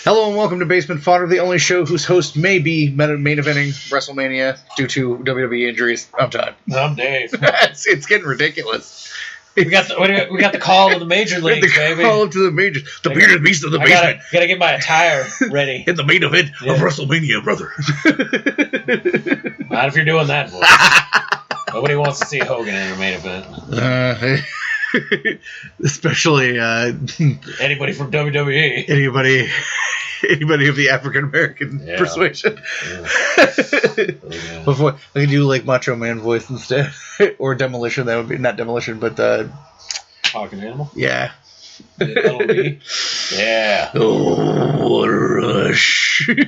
Hello and welcome to Basement Fodder, the only show whose host may be main eventing WrestleMania due to WWE injuries. I'm Todd. I'm Dave. it's getting ridiculous. We got the call to the major leagues, baby. Call to the majors. The bearded beast of the basement. Gotta get my attire ready. In the main event of WrestleMania, brother. Not if you're doing that voice. Nobody wants to see Hogan in a main event. Especially anybody from WWE. Anybody of the African American persuasion. Yeah. Before I can do like Macho Man voice instead, or Demolition. That would be not Demolition, but Talking Animal. Yeah. LOD? Yeah. Oh, what a rush! Really?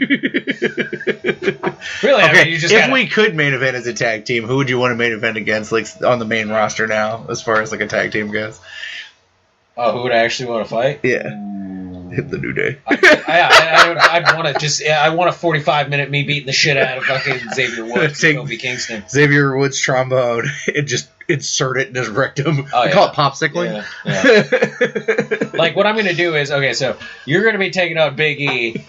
Okay, I mean, you just if we could main event as a tag team, who would you want to main event against, like on the main roster now, as far as like a tag team goes? Oh, who would I actually want to fight? Yeah. Hit the New Day. I'd want to I want a 45-minute me beating the shit out of fucking Xavier Woods and Kofi Kingston. Xavier Woods trombone and just insert it in his rectum. Oh, yeah. Call it popsicling. Yeah. Like what I'm going to do is, okay, so you're going to be taking out Big E.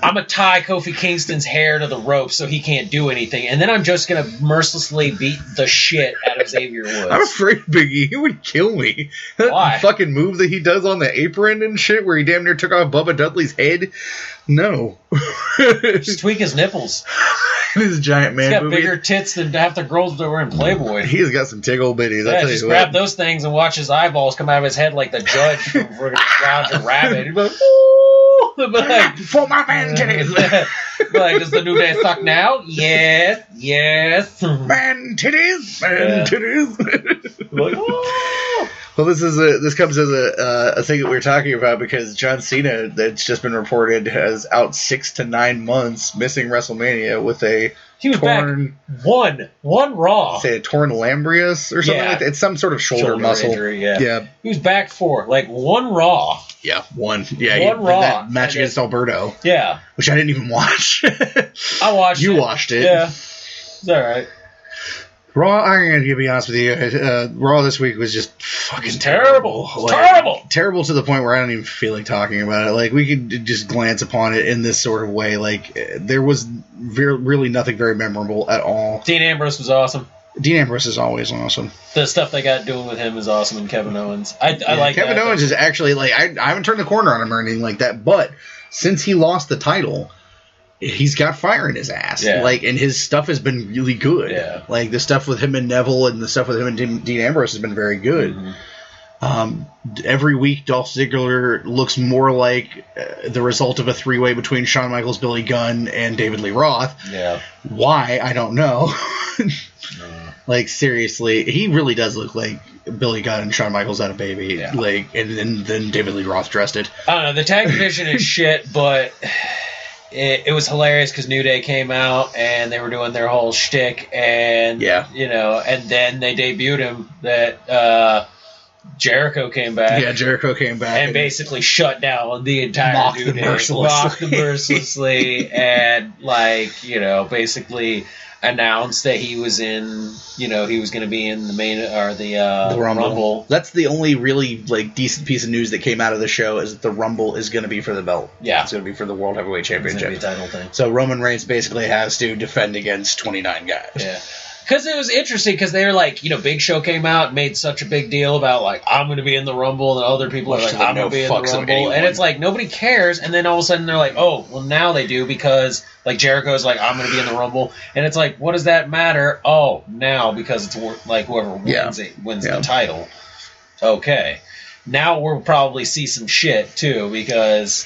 I'm going to tie Kofi Kingston's hair to the rope so he can't do anything, and then I'm just going to mercilessly beat the shit out of Xavier Woods. I'm afraid of Big E. He would kill me. Why? That fucking move that he does on the apron and shit where he damn near took off Bubba Dudley's head. No. Just tweak his nipples. He's a giant man. He's got bigger tits than half the girls that were in Playboy. He's got some tickle bitties. Yeah, just grab those things and watch his eyeballs come out of his head like the judge from Roger Rabbit. He'd be like, ooh! Like, for my man titties. Like, does the New Day suck now? Yes. Man titties. Like, oh! Well, this comes as a thing that we were talking about because John Cena, that's just been reported, has out 6 to 9 months missing WrestleMania with a torn one Raw. Say a torn lambrius or something like that. It's some sort of shoulder muscle injury. Yeah. He was back for one Raw. Yeah, one. Yeah, one Raw. That match against Alberto. Yeah, which I didn't even watch. I watched. You watched it. Yeah, it's all right. Raw, I'm going to be honest with you, Raw this week was just fucking terrible. Like, terrible to the point where I don't even feel like talking about it. Like, we could just glance upon it in this sort of way. Like, there was really nothing very memorable at all. Dean Ambrose was awesome. Dean Ambrose is always awesome. The stuff they got doing with him is awesome, and Kevin Owens. I like Kevin Owens is actually, like, I haven't turned the corner on him or anything like that, but since he lost the title, he's got fire in his ass. Yeah. Like, and his stuff has been really good. Yeah. Like, the stuff with him and Neville and the stuff with him and Dean Ambrose has been very good. Mm-hmm. Every week, Dolph Ziggler looks more like the result of a three-way between Shawn Michaels, Billy Gunn, and David Lee Roth. Yeah. Why? I don't know. Like, seriously, he really does look like Billy Gunn and Shawn Michaels had a baby. Yeah. Like, and then David Lee Roth dressed it. I don't know. The tag division is shit, but it was hilarious because New Day came out and they were doing their whole shtick, and and then they debuted him that Jericho came back. Yeah, Jericho came back and basically shut down the entire mocked New them Day, mercilessly. And basically announced that he was he was going to be in the main or the Rumble. That's the only really decent piece of news that came out of the show is that the Rumble is going to be for the belt. Yeah, it's going to be for the World Heavyweight Championship. It's going to be a title thing. So Roman Reigns basically has to defend against 29 guys. Yeah. Because it was interesting because they were like, Big Show came out and made such a big deal about I'm going to be in the Rumble, and other people are like, I'm going to be in the Rumble, and it's like nobody cares, and then all of a sudden they're like, oh, well now they do because Jericho's like, I'm going to be in the Rumble, and it's like, what does that matter? Oh, now because it's whoever wins the title. Okay, now we'll probably see some shit too because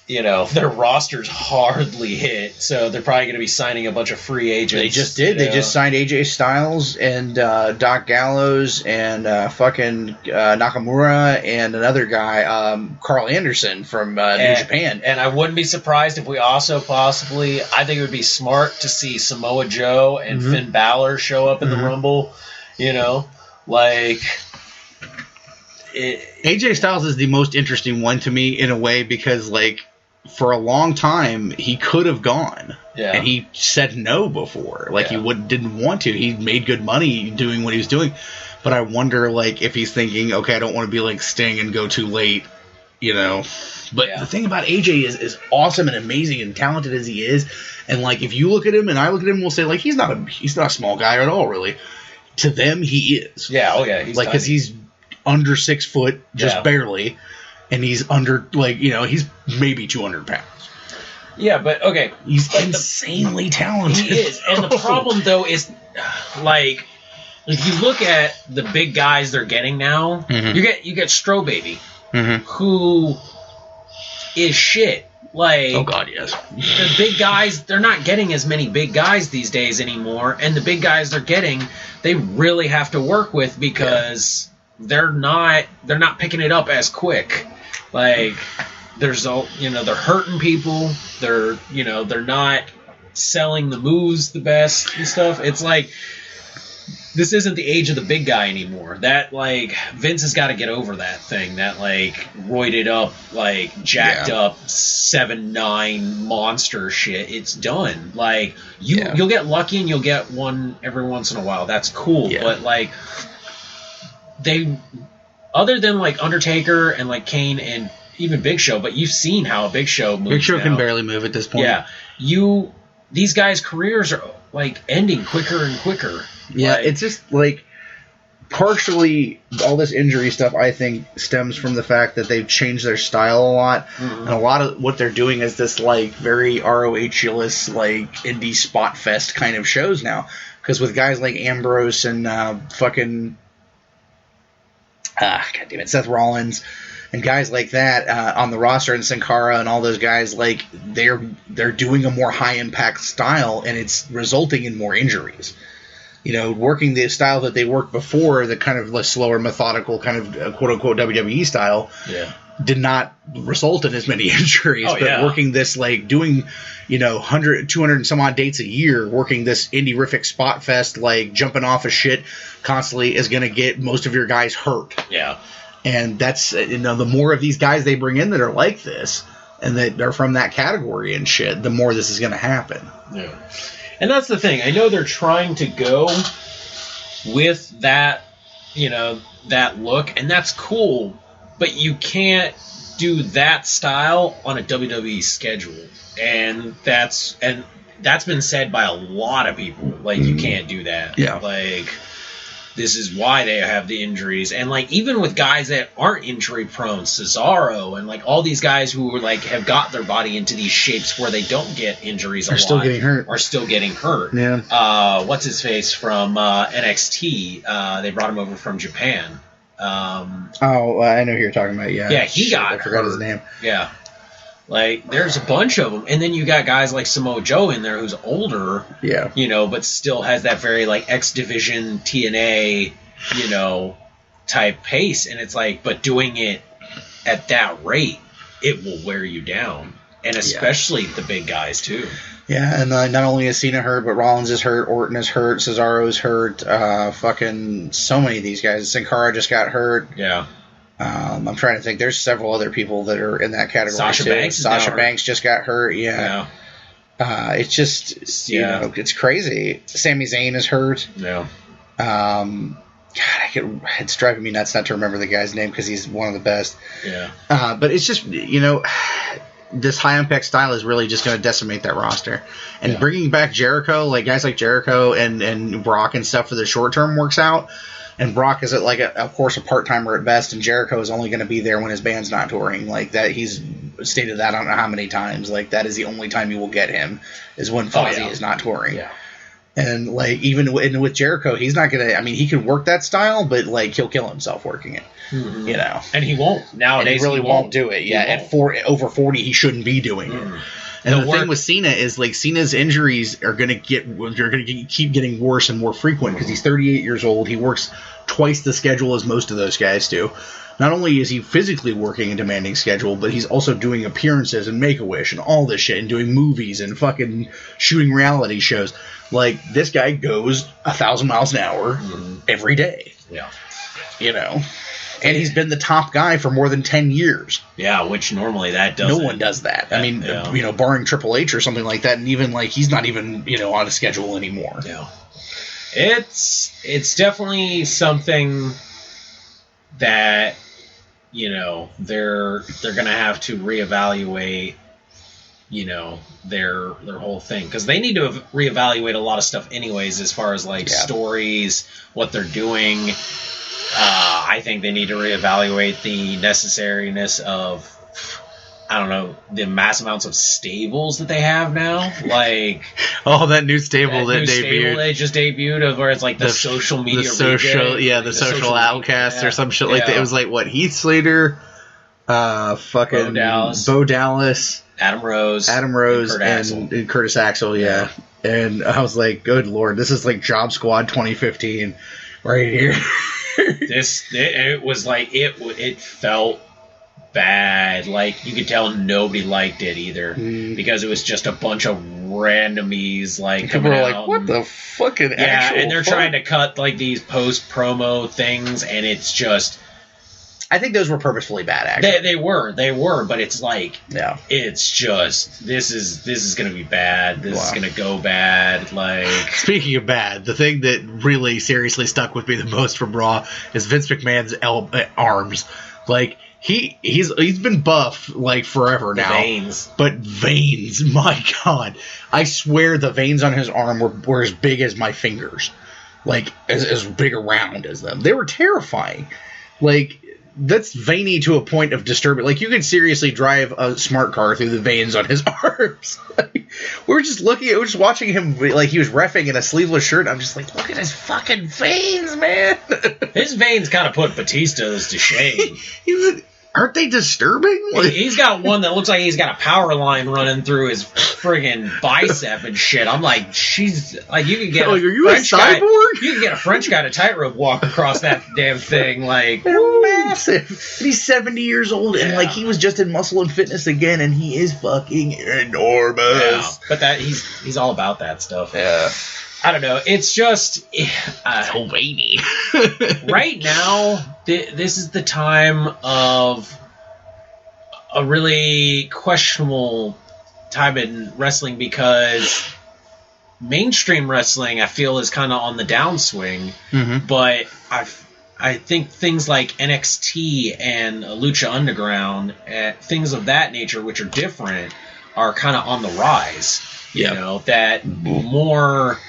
their roster's hardly hit, so they're probably going to be signing a bunch of free agents. They just did. They just signed AJ Styles and Doc Gallows and fucking Nakamura and another guy, Carl Anderson from New Japan. And I wouldn't be surprised if we also possibly, I think it would be smart to see Samoa Joe and Finn Balor show up in the Rumble. AJ Styles is the most interesting one to me in a way because, for a long time, he could have gone. Yeah. And he said no before. He didn't want to. He made good money doing what he was doing. But I wonder, if he's thinking, okay, I don't want to be like Sting and go too late you know. But the thing about AJ is awesome and amazing and talented as he is, and like if you look at him and I look at him, we'll say like he's not a small guy at all, really. To them, he is. Yeah, oh yeah, he's like because he's under 6 foot, just barely, and he's under like he's maybe 200 pounds. Yeah, but okay, he's insanely talented. He is, and the problem though is like if you look at the big guys they're getting now, you get Stro Baby, who is shit. Like, oh god, yes. The big guys, they're not getting as many big guys these days anymore, and the big guys they're getting, they really have to work with because they're not picking it up as quick. Like, they're hurting people. They're not selling the moves the best and stuff. It's like this isn't the age of the big guy anymore. That, like, Vince has got to get over that thing. That, like, roided up, like, jacked up 7'9" monster shit. It's done. Like, you'll get lucky and you'll get one every once in a while. That's cool. Yeah. But, like, other than, like, Undertaker and, like, Kane and even Big Show, but you've seen how a Big Show moves. Big Show can barely move at this point. Yeah. These guys' careers are, like, ending quicker and quicker. Yeah, it's just, like, partially all this injury stuff, I think, stems from the fact that they've changed their style a lot. And a lot of what they're doing is this, like, very ROH-less, like, indie spot fest kind of shows now. Because with guys like Ambrose and Seth Rollins and guys like that on the roster, and Sin Cara and all those guys, like, they're doing a more high-impact style, and it's resulting in more injuries. Working the style that they worked before, the kind of less slower, methodical kind of quote-unquote WWE style, did not result in as many injuries. Working this, like, doing, 100, 200 and some odd dates a year, working this indie-rific spot fest, like, jumping off of shit constantly is going to get most of your guys hurt. Yeah. And that's, the more of these guys they bring in that are like this, and that are from that category and shit, the more this is going to happen. Yeah. And that's the thing. I know they're trying to go with that, that look, and that's cool, but you can't do that style on a WWE schedule. And that's been said by a lot of people. Like, you can't do that. Yeah. Like, this is why they have the injuries. And, like, even with guys that aren't injury prone, Cesaro and, like, all these guys who, like, have got their body into these shapes where they don't get injuries a lot. Are still getting hurt. Yeah. What's his face from NXT? They brought him over from Japan. I know who you're talking about, yeah. Yeah, he got I forgot his name. Yeah. Like, there's a bunch of them. And then you got guys like Samoa Joe in there who's older, but still has that very, like, X Division, TNA, type pace. And it's like, but doing it at that rate, it will wear you down. And especially the big guys, too. Yeah, and not only is Cena hurt, but Rollins is hurt, Orton is hurt, Cesaro's hurt, fucking so many of these guys. Sin Cara just got hurt. Yeah. I'm trying to think. There's several other people that are in that category. Sasha Banks just got hurt. Yeah. It's just, it's crazy. Sami Zayn is hurt. Yeah. God, it's driving me nuts not to remember the guy's name because he's one of the best. Yeah. But it's just, this high impact style is really just going to decimate that roster. And bringing back Jericho, like guys like Jericho and Brock and stuff for the short term works out. And Brock is of course, a part-timer at best, and Jericho is only going to be there when his band's not touring. Like that, he's stated that I don't know how many times. Like that is the only time you will get him is when Fozzy is not touring. Yeah. And like even with Jericho, he's not gonna. I mean, he can work that style, but like he'll kill himself working it. Mm-hmm. And he won't nowadays. And he really won't do it. Yeah, at over 40, he shouldn't be doing it. And the thing with Cena is, like, Cena's injuries are going to keep getting worse and more frequent because he's 38 years old. He works twice the schedule as most of those guys do. Not only is he physically working a demanding schedule, but he's also doing appearances and Make-A-Wish and all this shit and doing movies and fucking shooting reality shows. Like, this guy goes 1,000 miles an hour every day. Yeah. And he's been the top guy for more than 10 years. Yeah, which normally that doesn't. No one does that. I mean, barring Triple H or something like that, and even like he's not even on a schedule anymore. Yeah, it's definitely something that you know, they're going to have to reevaluate, you know, their whole thing, because they need to reevaluate a lot of stuff anyways, as far as like stories, what they're doing. I think they need to reevaluate the necessariness of, I don't know, the mass amounts of stables that they have now. Like, that new stable that debuted. They just debuted, of where it's like the social media, the social outcast or some shit like that. It was like what, Heath Slater, fucking Bo Dallas, Adam Rose, and Curtis Axel. Yeah. And I was like, good lord, this is like Job Squad 2015 right here. It was like it felt bad. Like, you could tell nobody liked it either, because it was just a bunch of randomies like people were like, what the fucking actual and they're trying to cut like these post promo things, and it's just, I think those were purposefully bad, actually. They were, but it's like, it's just, this is gonna be bad. This is gonna go bad. Like, speaking of bad, the thing that really seriously stuck with me the most from Raw is Vince McMahon's arms. Like, he's been buff like forever now. Veins. But veins, my God. I swear the veins on his arm were as big as my fingers. Like, as big around as them. They were terrifying. Like, that's veiny to a point of disturbing. Like, you could seriously drive a smart car through the veins on his arms. Like, we're just watching him, like, he was reffing in a sleeveless shirt. I'm just like, look at his fucking veins, man. His veins kind of put Batista's to shame. Aren't they disturbing? He's got one that looks like he's got a power line running through his friggin' bicep and shit. I'm like, she's like, you can get are you a cyborg? You can get a French guy to tightrope walk across that damn thing. Like, they're massive. He's 70 years old, and like, he was just in Muscle and Fitness again, and he is fucking enormous. Yeah, but he's all about that stuff. Yeah. I don't know. It's just so veiny. Right now, this is the time of a really questionable time in wrestling, because mainstream wrestling, I feel, is kind of on the downswing. Mm-hmm. But I think things like NXT and Lucha Underground, things of that nature, which are different, are kind of on the rise. You know, that more...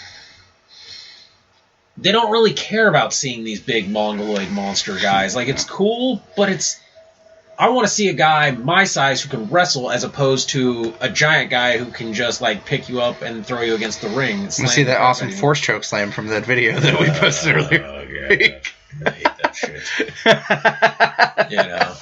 They don't really care about seeing these big mongoloid monster guys. Like, it's cool, but I want to see a guy my size who can wrestle, as opposed to a giant guy who can just, like, pick you up and throw you against the ring. You see that awesome force choke slam from that video that we posted earlier. I hate that shit. You know.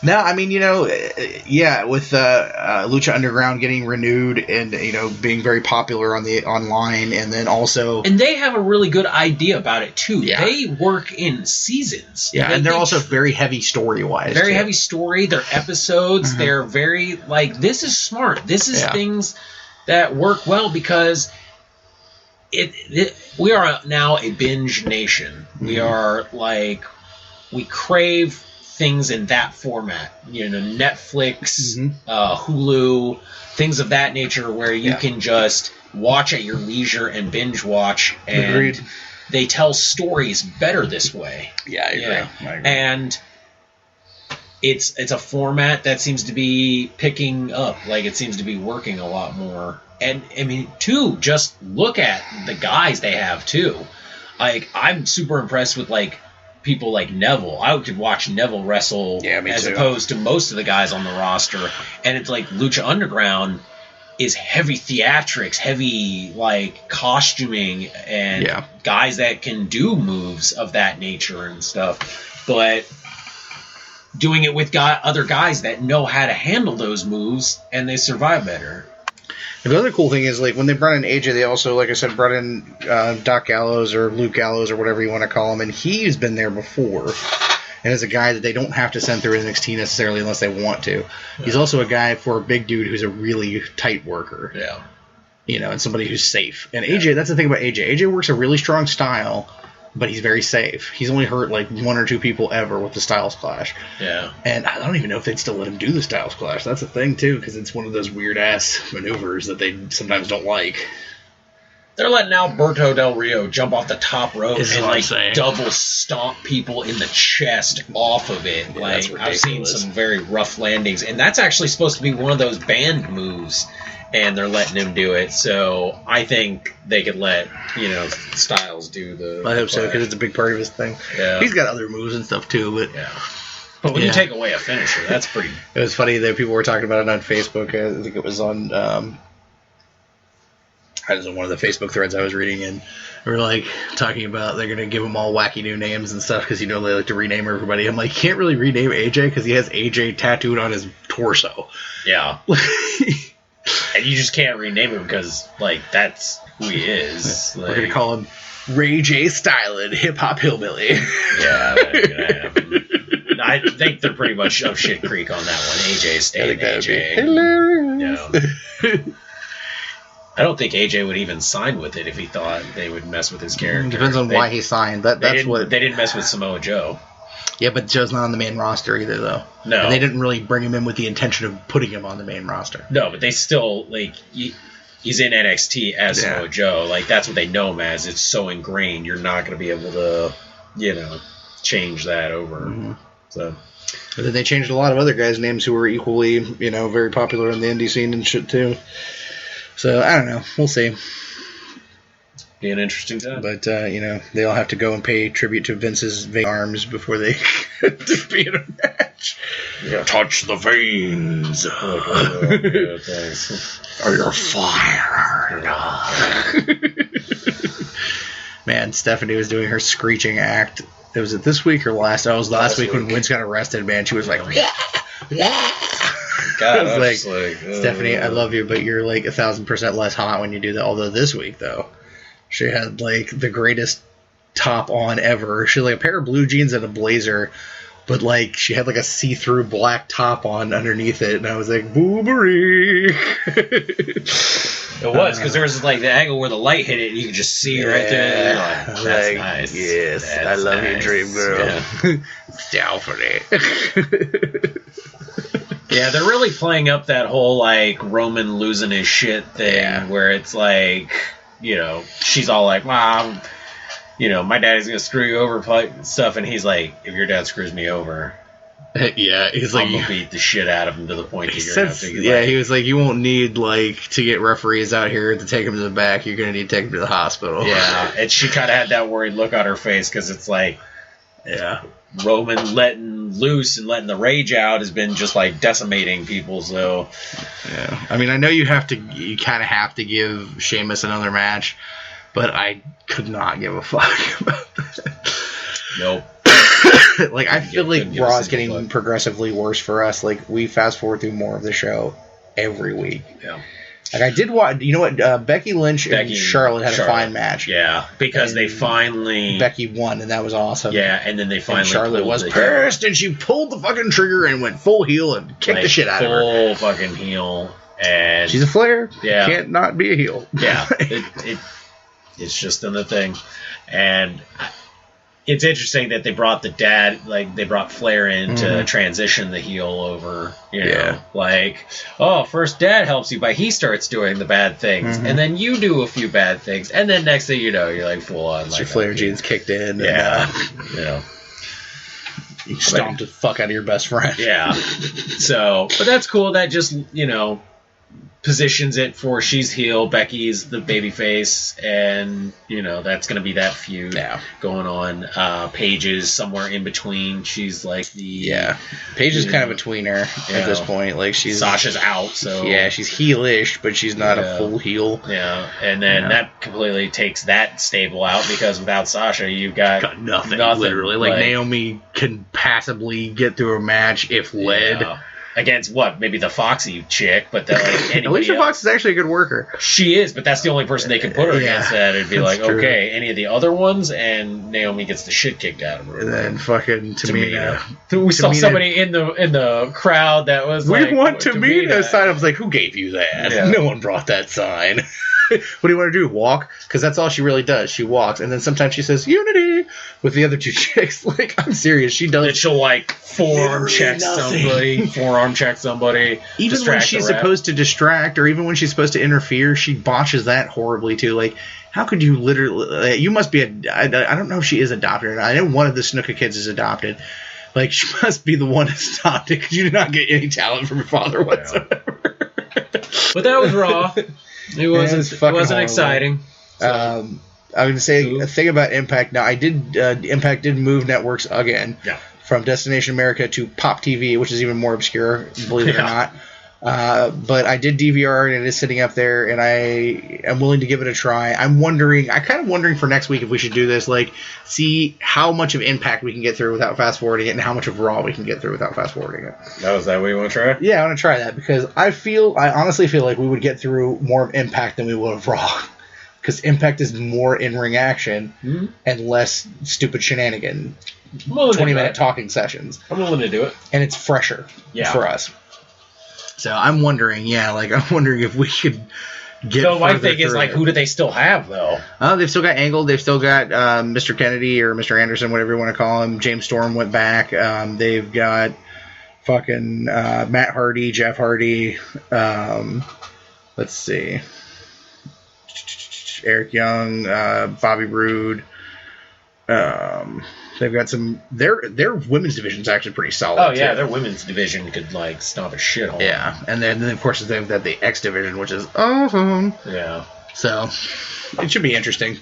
No, I mean, you know, with Lucha Underground getting renewed and, you know, being very popular on the online, and then also... And they have a really good idea about it, too. Yeah. They work in seasons. Yeah, and they're also very heavy story-wise. Very heavy story. Their episodes, mm-hmm. They're very, like, this is smart. This is things that work well, because we are now a binge nation. Mm-hmm. We are, like, we crave... things in that format, you know, Netflix, mm-hmm. Hulu, things of that nature, where you can just watch at your leisure and binge watch, and Agreed. They tell stories better this way. Yeah, I agree. And it's a format that seems to be picking up, like, it seems to be working a lot more. And I mean, too, just look at the guys they have too. Like, I'm super impressed with, like, people like Neville. I could watch Neville wrestle as opposed to most of the guys on the roster. And it's like Lucha Underground is heavy theatrics, heavy like costuming, and guys that can do moves of that nature and stuff. But doing it with other guys that know how to handle those moves, and they survive better. The other cool thing is, like, when they brought in AJ, they also, like I said, brought in Doc Gallows or Luke Gallows or whatever you want to call him, and he's been there before. And is a guy that they don't have to send through NXT necessarily unless they want to. Yeah. He's also a guy for a big dude who's a really tight worker. Yeah. You know, and somebody who's safe. And AJ, that's the thing about AJ. AJ works a really strong style, but he's very safe. He's only hurt like one or two people ever with the Styles Clash. Yeah. And I don't even know if they'd still let him do the Styles Clash. That's a thing, too, because it's one of those weird-ass maneuvers that they sometimes don't like. They're letting Alberto Del Rio jump off the top rope and like double stomp people in the chest off of it. Yeah, like I've seen some very rough landings, and that's actually supposed to be one of those banned moves, and they're letting him do it. So I think they could let Styles do the. I hope so because it's a big part of his thing. Yeah, he's got other moves and stuff too, but yeah. But when you take away a finisher, that's pretty. It was funny that people were talking about it on Facebook. I think it was on. I was in one of the Facebook threads I was reading, and we were like talking about they're gonna give them all wacky new names and stuff because they like to rename everybody. I'm like, you can't really rename AJ because he has AJ tattooed on his torso. Yeah, and you just can't rename him because like that's who he is. We're gonna call him Ray J Stylin, Hip Hop Hillbilly. Yeah, that's gonna happen. I think they're pretty much up shit creek on that one. AJ staying AJ. Hilarious. Yeah. I don't think AJ would even sign with it if he thought they would mess with his character. Depends on why he signed. They didn't mess with Samoa Joe. Yeah, but Joe's not on the main roster either, though. No, and they didn't really bring him in with the intention of putting him on the main roster. No, but they still he's in NXT as Samoa Joe. Like that's what they know him as. It's so ingrained. You're not going to be able to, change that over. Mm-hmm. So. But then they changed a lot of other guys' names who were equally, very popular in the indie scene and shit too. So, I don't know. We'll see. Be an interesting time. But, they all have to go and pay tribute to Vince's arms before they get to be in a match. Yeah, touch the veins. Yeah, thanks. Or you're fired. Man, Stephanie was doing her screeching act. Was it this week or last? Oh, it was last week when Vince got arrested, man. She was like, yeah. God, I was like, Stephanie, I love you, but you're like 1,000% less hot when you do that. Although this week, though, she had like the greatest top on ever. She had like a pair of blue jeans and a blazer, but like she had like a see-through black top on underneath it, and I was like, boobery. It was because there was like the angle where the light hit it, and you could just see right there. Like, that's nice. Yes, that's I love you, Dream Girl. Yeah. Stephanie. Yeah, they're really playing up that whole, like, Roman losing his shit thing, where it's like, she's all like, Mom, my daddy's going to screw you over stuff, and he's like, if your dad screws me over, he's like, I'm going to beat the shit out of him to the point that you're going to have to he was like, you won't need, like, to get referees out here to take him to the back, you're going to need to take him to the hospital. Yeah, and she kind of had that worried look on her face, because it's like, Roman letting loose and letting the rage out has been just like decimating people. So, I mean, I know you kind of have to give Sheamus another match, but I could not give a fuck about that. Nope. Like, I feel like Raw is getting progressively worse for us. Like, we fast forward through more of the show every week. Yeah. Like, I did watch, Becky Lynch and Charlotte had a fine match. Yeah, because they finally... Becky won, and that was awesome. Yeah, and then they finally... And Charlotte was pissed, and she pulled the fuking trigger and went full heel and kicked the shit out of her. Full fucking heel, and... She's a Flair. Yeah. Can't not be a heel. Yeah, it's just in the thing. And... It's interesting that they brought the dad, like, they brought Flair in to transition the heel over, like, first dad helps you, but he starts doing the bad things, and then you do a few bad things, and then next thing you know, you're, like, full on. Your Flair genes kicked in. Yeah. You stomped the fuck out of your best friend. Yeah. So, but that's cool. That just, positions it for she's heel, Becky's the babyface, and that's going to be that feud going on. Paige is somewhere in between. She's like the Paige is kind of a tweener at this point. Like Sasha's out, so she's heelish, but she's not a full heel. Yeah, and then that completely takes that stable out because without Sasha, you've got nothing. Literally, like Naomi can passably get through a match if led. Against what? Maybe the Foxy chick, but that like Alicia Fox is actually a good worker. She is, but that's the only person they can put her against. That it'd be like, true. Okay, any of the other ones, and Naomi gets the shit kicked out of her. And then fucking Tamina. We saw somebody in the crowd that was we want Tamina sign. I was like, who gave you that? Yeah. No one brought that sign. do you want to do? Walk? Because that's all she really does. She walks, and then sometimes she says unity with the other two chicks. Like, I'm serious. She does. That she'll like forearm check somebody. Even when she's supposed to distract, or even when she's supposed to interfere, she botches that horribly too. Like, how could you literally? You must be I don't know if she is adopted or not. I know one of the Snuka kids is adopted. Like, she must be the one that's adopted because you did not get any talent from your father whatsoever. But that was raw. It wasn't exciting. So. I'm going to say a thing about Impact. Now, Impact did move networks again. Yeah. From Destination America to Pop TV, which is even more obscure, believe it or not. But I did DVR it, and it is sitting up there, and I am willing to give it a try. I'm kind of wondering for next week if we should do this, like, see how much of Impact we can get through without fast-forwarding it, and how much of Raw we can get through without fast-forwarding it. Oh, is that what you want to try? Yeah, I want to try that, because I honestly feel like we would get through more of Impact than we would of Raw. Because Impact is more in-ring action and less stupid shenanigan. 20-minute talking sessions. I'm willing to do it. And it's fresher for us. So I'm wondering, if we could get. So my thing is, like, who do they still have, though? They've still got Angle. They've still got Mr. Kennedy or Mr. Anderson, whatever you want to call him. James Storm went back. They've got fucking Matt Hardy, Jeff Hardy. Let's see. Eric Young, Bobby Roode. They've got some. Their women's division is actually pretty solid. Oh yeah, their women's division could like stomp a shithole. Yeah, and then of course they've got the X division, which is awesome. Yeah. So it should be interesting.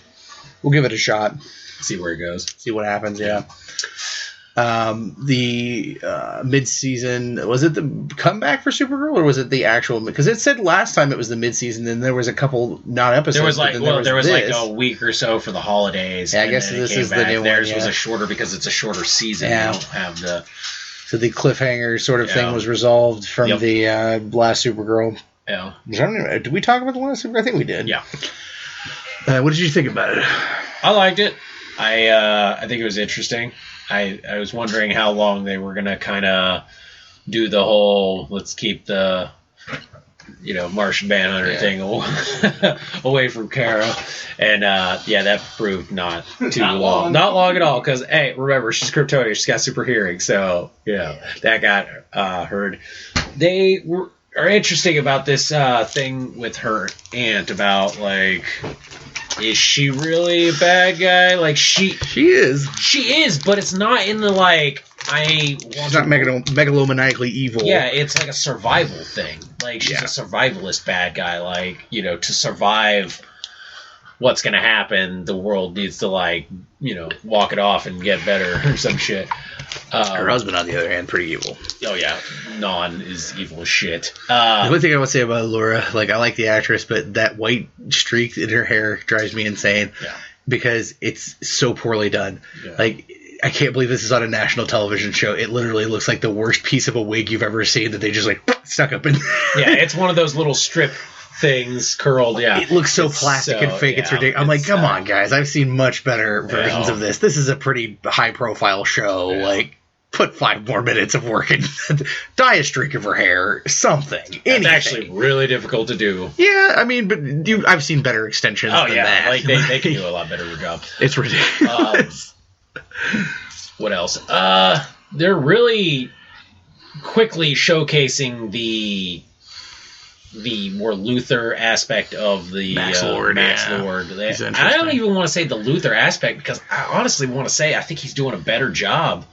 We'll give it a shot. See where it goes. See what happens. Yeah. The mid-season, was it the comeback for Supergirl, or was it the actual? Because it said last time it was the mid-season, and there was a couple not episodes. There was like like a week or so for the holidays. Yeah, I guess this is the new one. Theirs was a shorter because it's a shorter season. Yeah. They don't have the. So the cliffhanger sort of thing was resolved from the last Supergirl. Yeah. Did we talk about the last Supergirl? I think we did. Yeah. What did you think about it? I liked it. I think it was interesting. I was wondering how long they were going to kind of do the whole let's keep the Martian Manhunter thing away from Kara. And that proved not too long. Not long at all, because hey, remember, she's Kryptonian, she's got super hearing, so that got heard. They are interesting about this thing with her aunt about like, is she really a bad guy? Like she is, but it's not in the like she's not megalomaniacally evil. Yeah, it's like a survival thing. Like she's a survivalist bad guy. Like to survive what's gonna happen, the world needs to like walk it off and get better or some shit. Her husband, on the other hand, pretty evil. Oh yeah, Non is evil as shit. The one thing I would say about Laura, like I like the actress, but that white streak in her hair drives me insane. Yeah. Because it's so poorly done. Yeah. Like I can't believe this is on a national television show. It literally looks like the worst piece of a wig you've ever seen that they just like stuck up in. Yeah, it's one of those little strip things curled. Yeah, it looks so plastic and fake. It's ridiculous. I'm like, come on, guys. I've seen much better versions of this. This is a pretty high-profile show. Yeah. Like, put 5 more minutes of work and dye a streak of her hair. Something. It's actually really difficult to do. Yeah, I mean, but I've seen better extensions than that. Like they can do a lot better of a job. It's ridiculous. What else? They're really quickly showcasing the more Luthor aspect of the Max Lord. I don't even want to say the Luthor aspect, because I honestly want to say I think he's doing a better job.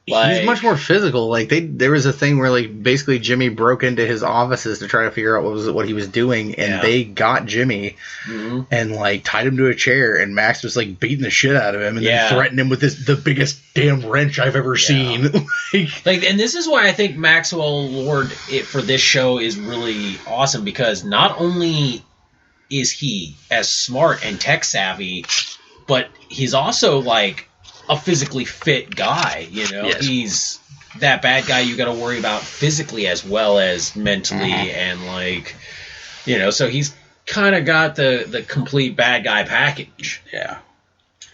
Like, he's much more physical. Like there was a thing where like basically Jimmy broke into his offices to try to figure out what he was doing, and they got Jimmy and like tied him to a chair, and Max was like beating the shit out of him and then threatened him with the biggest damn wrench I've ever seen. And this is why I think Maxwell Lord for this show is really awesome, because not only is he as smart and tech savvy, but he's also like a physically fit guy, Yes. He's that bad guy you got to worry about physically as well as mentally, and like, so he's kind of got the complete bad guy package. Yeah.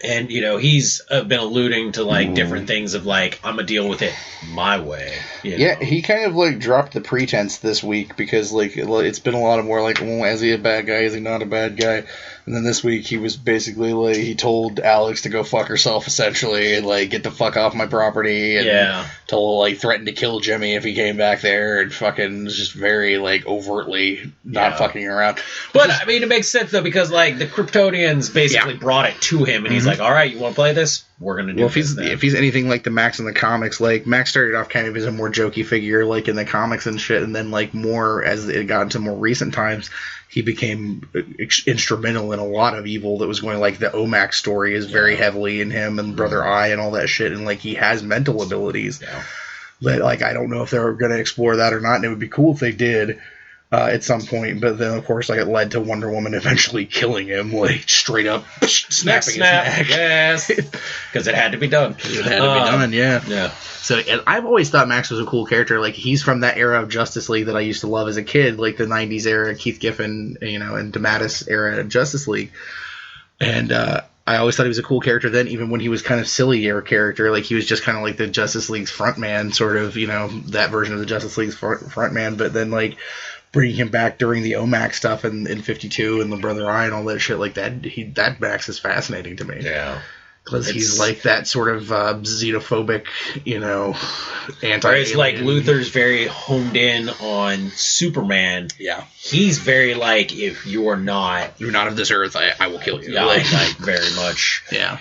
And, he's been alluding to, like, different things of, like, I'm going to deal with it my way. Yeah, he kind of, like, dropped the pretense this week because, like, it's been a lot of more, like, well, is he a bad guy? Is he not a bad guy? And then this week he was basically, like, he told Alex to go fuck herself, essentially, and, like, get the fuck off my property. And threaten to kill Jimmy if he came back there, and fucking was just very, like, overtly not fucking around. But, I mean, it makes sense, though, because, like, the Kryptonians basically brought it to him, and he's like, all right, you want to play this? We're going to do this. If he's anything like the Max in the comics, like, Max started off kind of as a more jokey figure, like, in the comics and shit, and then, like, more, as it got into more recent times, he became instrumental in a lot of evil that was going, like, the OMAC story is very heavily in him, and Brother Eye and all that shit, and, like, he has mental abilities. Yeah. But, like, I don't know if they're going to explore that or not, and it would be cool if they did. At some point, but then of course, like, it led to Wonder Woman eventually killing him, like, straight up snapping his neck. Yes, because it had to be done. It had to be done, yeah. Yeah. So I've always thought Max was a cool character. Like, he's from that era of Justice League that I used to love as a kid, like the '90s era, Keith Giffen, and DeMatteis era Justice League, and I always thought he was a cool character then, even when he was kind of sillier character. Like, he was just kind of like the Justice League's front man, sort of, that version of the Justice League's front man. But then, like, bringing him back during the OMAC stuff in 52 and the Brother Eye and all that shit like that, that Max is fascinating to me. Yeah. Because he's like that sort of xenophobic, anti-alien. Whereas, like, Luthor's very honed in on Superman. Yeah. He's very like, if you're not of this earth, I will kill you. Yeah, like very much. Yeah.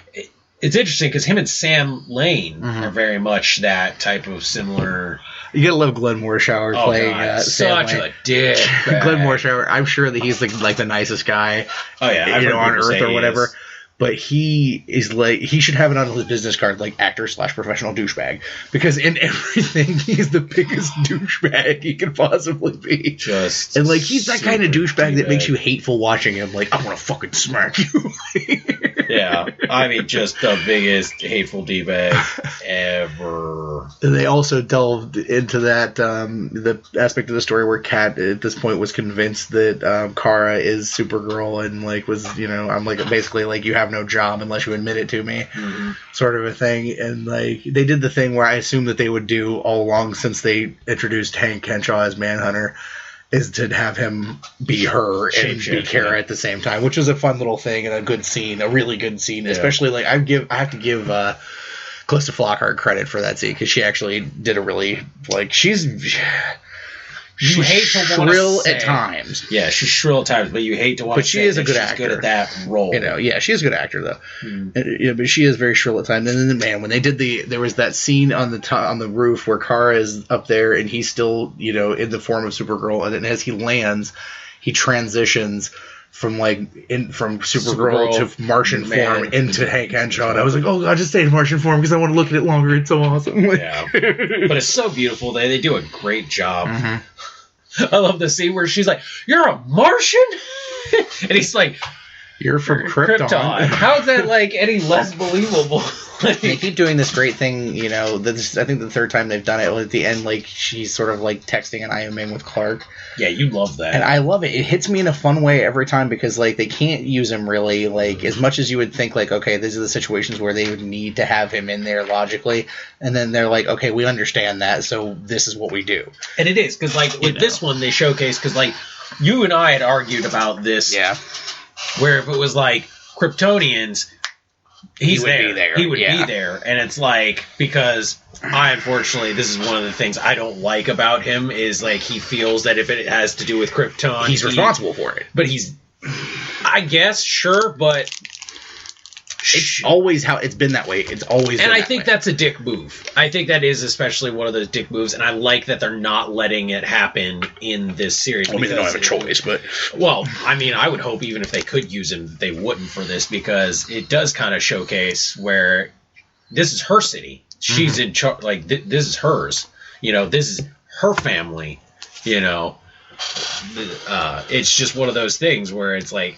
It's interesting because him and Sam Lane are very much that type of similar. You gotta love Glenn Morshower playing Sam such Lane. A dick. Glenn Morshower, I'm sure that he's the nicest guy. Oh yeah, on Earth or whatever. But he is like, he should have it on his business card, like actor/professional douchebag, because in everything he's the biggest douchebag he could possibly be. And like, he's that kind of douchebag that makes you hateful watching him. Like, I want to fucking smack you. Yeah, I mean, just the biggest hateful d-bag ever. And they also delved into that the aspect of the story where Kat at this point was convinced that Kara is Supergirl, and like was, I'm like, basically like, you have no job unless you admit it to me, sort of a thing. And like, they did the thing where I assumed that they would do all along since they introduced Hank Henshaw as Manhunter, is to have him be her and be Kara at the same time, which was a fun little thing and a good scene, a really good scene. Yeah. Especially, like, I have to give Calista Flockhart credit for that scene, because she actually did a really, like, she's shrill at times. Yeah, she's shrill at times, but you hate to watch. But she is a good actor. Good at that role. Yeah, she is a good actor though. But she is very shrill at times. And then, man, when they did there was that scene on the roof where Kara is up there and he's still, in the form of Supergirl, and then as he lands, he transitions from Supergirl to Martian form into Hank Henshaw. And I was like, oh god, just stay in Martian form because I want to look at it longer. It's so awesome. Yeah, but it's so beautiful. They do a great job. I love the scene where she's like, "You're a Martian," and he's like, "You're from Krypton." How is that like any less believable? They keep doing this great thing, I think the third time they've done it, at the end, like, she's sort of like texting an IMing with Clark. Yeah, you love that. And I love it. It hits me in a fun way every time, because like, they can't use him really, like, as much as you would think, like, okay, these are the situations where they would need to have him in there logically, and then they're like, okay, we understand that, so this is what we do. And it is, because like, with this one, they showcase, because like, you and I had argued about this. Yeah. Where if it was like Kryptonians, he would be there. He would be there. And it's like, because unfortunately, this is one of the things I don't like about him, is like, he feels that if it has to do with Krypton, he's responsible for it. But I guess, sure, but it's always how it's been that way. It's always been and I think that's a dick move. I think that is especially one of those dick moves, and I like that they're not letting it happen in this series. I mean, they don't have a choice, but... Well, I mean, I would hope even if they could use him, they wouldn't for this, because it does kind of showcase where this is her city. She's in charge. Like, this is hers. This is her family. It's just one of those things where it's like,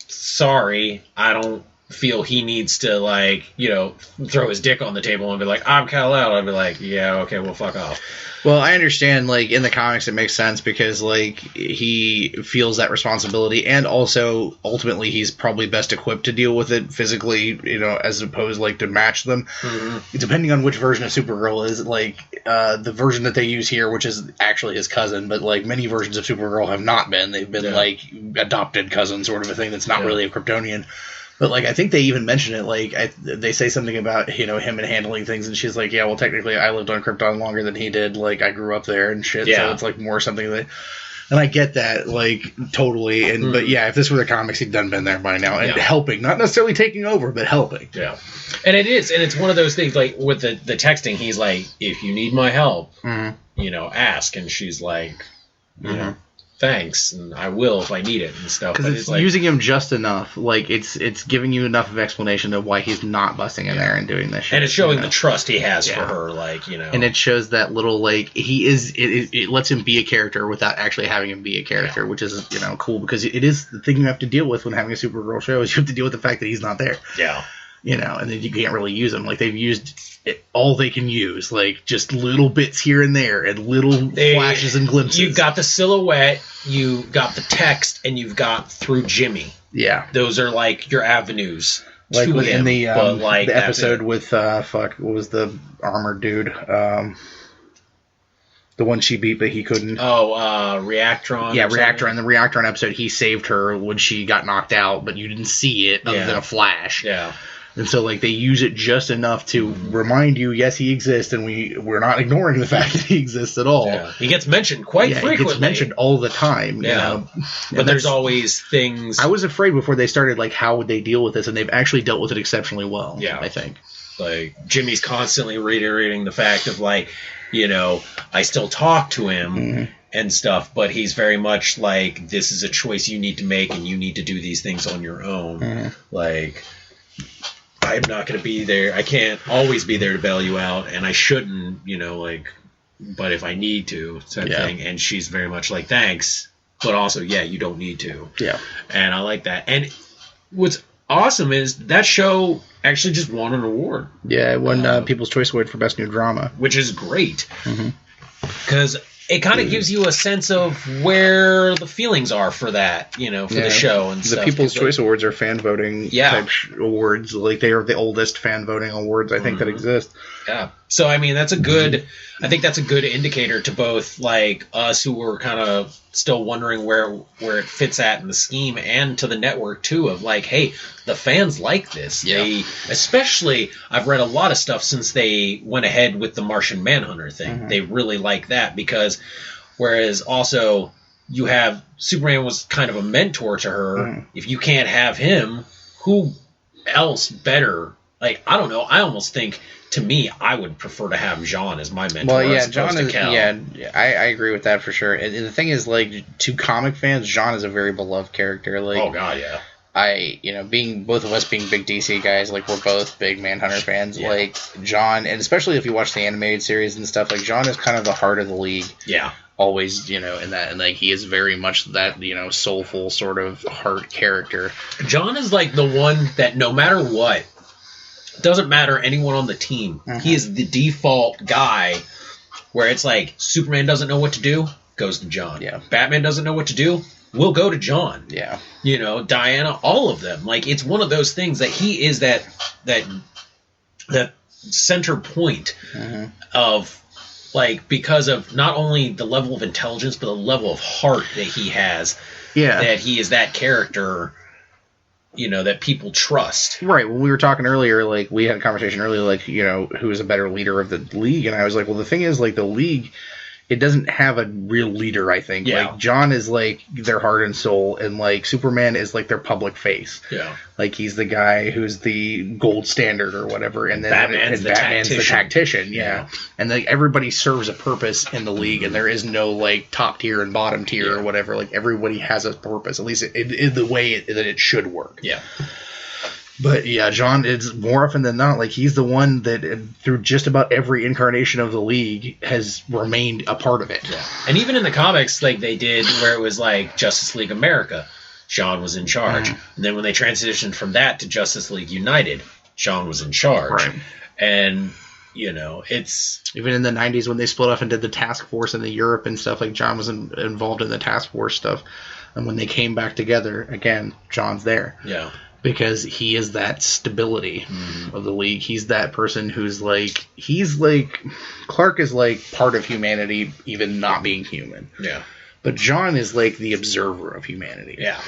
sorry, I don't feel he needs to, like, you know, throw his dick on the table and be like, I'm Kal-El, I'd be like, yeah, okay, well, fuck off. Well, I understand, like, in the comics it makes sense because, like, he feels that responsibility, and also, ultimately, he's probably best equipped to deal with it physically, you know, as opposed, like, to match them. Mm-hmm. Depending on which version of Supergirl is, like, the version that they use here, which is actually his cousin, but, like, many versions of Supergirl have not been. They've been, like, adopted cousin sort of a thing that's not really a Kryptonian. But, like, I think they even mention it, like, they say something about, you know, him and handling things, and she's like, yeah, well, technically, I lived on Krypton longer than he did, like, I grew up there and shit, so it's, like, more something that, and I get that, like, totally, and, but, yeah, if this were the comics, he'd done been there by now, and helping, not necessarily taking over, but helping. Yeah. And it is, and it's one of those things, like, with the texting, he's like, if you need my help, you know, ask, and she's like, you know, thanks, and I will if I need it and stuff. Because it's like, using him just enough. Like, it's giving you enough of explanation of why he's not busting in there and doing this shit. And it's showing the trust he has for her, like, you know. And it shows that little, like, he is, it lets him be a character without actually having him be a character, which is, you know, cool, because it is the thing you have to deal with when having a Supergirl show, is you have to deal with the fact that he's not there. Yeah. You know, and then you can't really use them. Like, they've used all they can use. Like, just little bits here and there and little flashes and glimpses. You've got the silhouette, you got the text, and you've got through Jimmy. Yeah. Those are, like, your avenues like to in him. The like, the episode with, what was the armored dude? The one she beat, but he couldn't. Oh, Reactron. Yeah, Reactron. In the Reactron episode, he saved her when she got knocked out, but you didn't see it other than a flash. Yeah. And so, like, they use it just enough to remind you, yes, he exists, and we're not ignoring the fact that he exists at all. Yeah. He gets mentioned quite frequently. He gets mentioned all the time, you know. But there's always things... I was afraid before they started, like, how would they deal with this, and they've actually dealt with it exceptionally well, I think. Like, Jimmy's constantly reiterating the fact of, like, you know, I still talk to him and stuff, but he's very much like, this is a choice you need to make, and you need to do these things on your own. Like... I'm not going to be there. I can't always be there to bail you out, and I shouldn't, you know, like, but if I need to, type thing. And she's very much like, thanks, but also, you don't need to. Yeah. And I like that. And what's awesome is that show actually just won an award. Yeah, it won People's Choice Award for Best New Drama. Which is great. Because it kind of gives you a sense of where the feelings are for that, you know, for the show and stuff. The People's Choice Awards are fan voting type awards. Like, they are the oldest fan voting awards, I think, that exist. Yeah. So, I mean, that's a good... I think that's a good indicator to both, like, us who were kind of still wondering where it fits at in the scheme, and to the network, too, of, like, hey, the fans like this. Yeah. They, especially, I've read a lot of stuff since they went ahead with the Martian Manhunter thing. They really like that, because whereas also you have Superman was kind of a mentor to her. If you can't have him, who else better? Like, I don't know. I almost think... To me, I would prefer to have Jean as my mentor. Well, yeah, Jean is. I agree with that for sure. And the thing is, like, to comic fans, Jean is a very beloved character. Like, oh god, yeah. You know, being both of us being big DC guys, like, we're both big Manhunter fans. Like, Jean, and especially if you watch the animated series and stuff, like, Jean is kind of the heart of the League. Yeah. Always, you know, in that, and like, he is very much that, you know, soulful sort of heart character. Jean is like the one that no matter what. Doesn't matter anyone on the team. He is the default guy where it's like Superman doesn't know what to do, goes to John. Yeah. Batman doesn't know what to do, we'll go to John. Yeah. You know, Diana, all of them. Like, it's one of those things that he is that center point of, like, because of not only the level of intelligence, but the level of heart that he has. Yeah. That he is that character, you know, that people trust. Right. When we were talking earlier, like, we had a conversation earlier, like, you know, who is a better leader of the League? And I was like, well, the thing is, like, the League, it doesn't have a real leader, I think. Yeah. Like, John is, like, their heart and soul, and, like, Superman is, like, their public face. Yeah. Like, he's the guy who's the gold standard or whatever, and then Batman's the tactician. Yeah. And, like, everybody serves a purpose in the League, and there is no, like, top tier and bottom tier or whatever. Like, everybody has a purpose, at least in the way that it should work. Yeah. But yeah, John is more often than not, like, he's the one that through just about every incarnation of the League has remained a part of it. Yeah. And even in the comics, like they did where it was like Justice League America, John was in charge. And then when they transitioned from that to Justice League United, John was in charge. Right. And, it's... Even in the 90s when they split off and did the Task Force in the Europe and stuff, like, John was involved in the Task Force stuff. And when they came back together, again, John's there. Yeah. Because he is that stability of the League. He's that person who's Clark is like part of humanity, even not being human. Yeah. But John is like the observer of humanity. Yeah.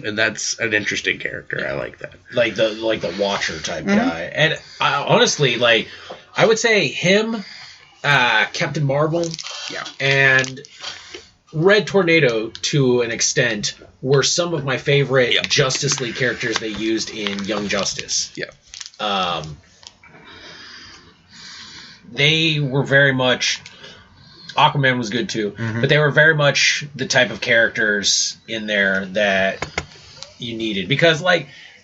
And that's an interesting character. I like that. Like the Watcher type guy. And honestly, I would say him, Captain Marvel, and Red Tornado, to an extent, were some of my favorite Justice League characters they used in Young Justice. Yeah. They were very much... Aquaman was good too, but they were very much the type of characters in there that you needed. Because,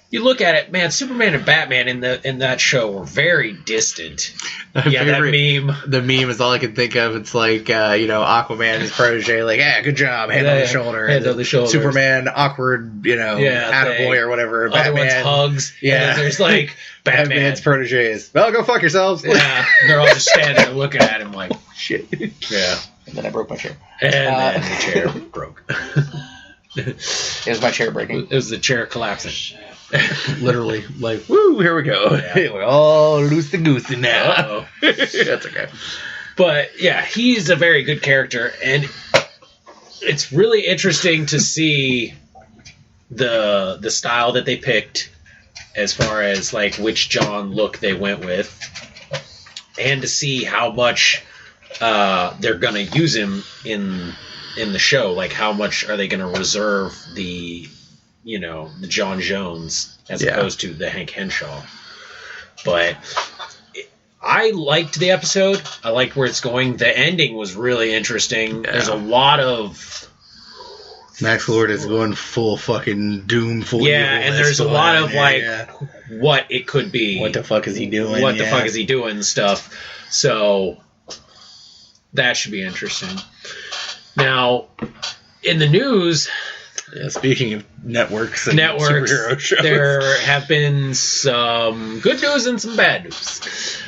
you look at it, man, Superman and Batman in that show were very distant. That meme. The meme is all I can think of. It's like, Aquaman, his protege, good job, hand on the shoulder. Hand on the shoulder. Superman, awkward, attaboy or whatever. Other Batman, hugs. Yeah. And then there's, Batman's proteges. Well, go fuck yourselves. Yeah. They're all just standing there looking at him like, shit. Yeah. And then I broke my chair. And then the chair broke. It was my chair breaking. It was the chair collapsing. Literally, woo, here we go. Yeah. We're all loosey-goosey now. That's okay. But, yeah, he's a very good character, and it's really interesting to see the style that they picked as far as, which John look they went with, and to see how much they're going to use him in the show. How much are they going to reserve the John Jones as opposed to the Hank Henshaw. But I liked the episode. I liked where it's going. The ending was really interesting. Yeah. There's a lot of... Max Lord is going full fucking doom, full evil. And there's a lot of, what it could be. What the fuck is he doing? What the fuck is he doing stuff. So, that should be interesting. Now, in the news... Yeah, speaking of networks and superhero shows, there have been some good news and some bad news.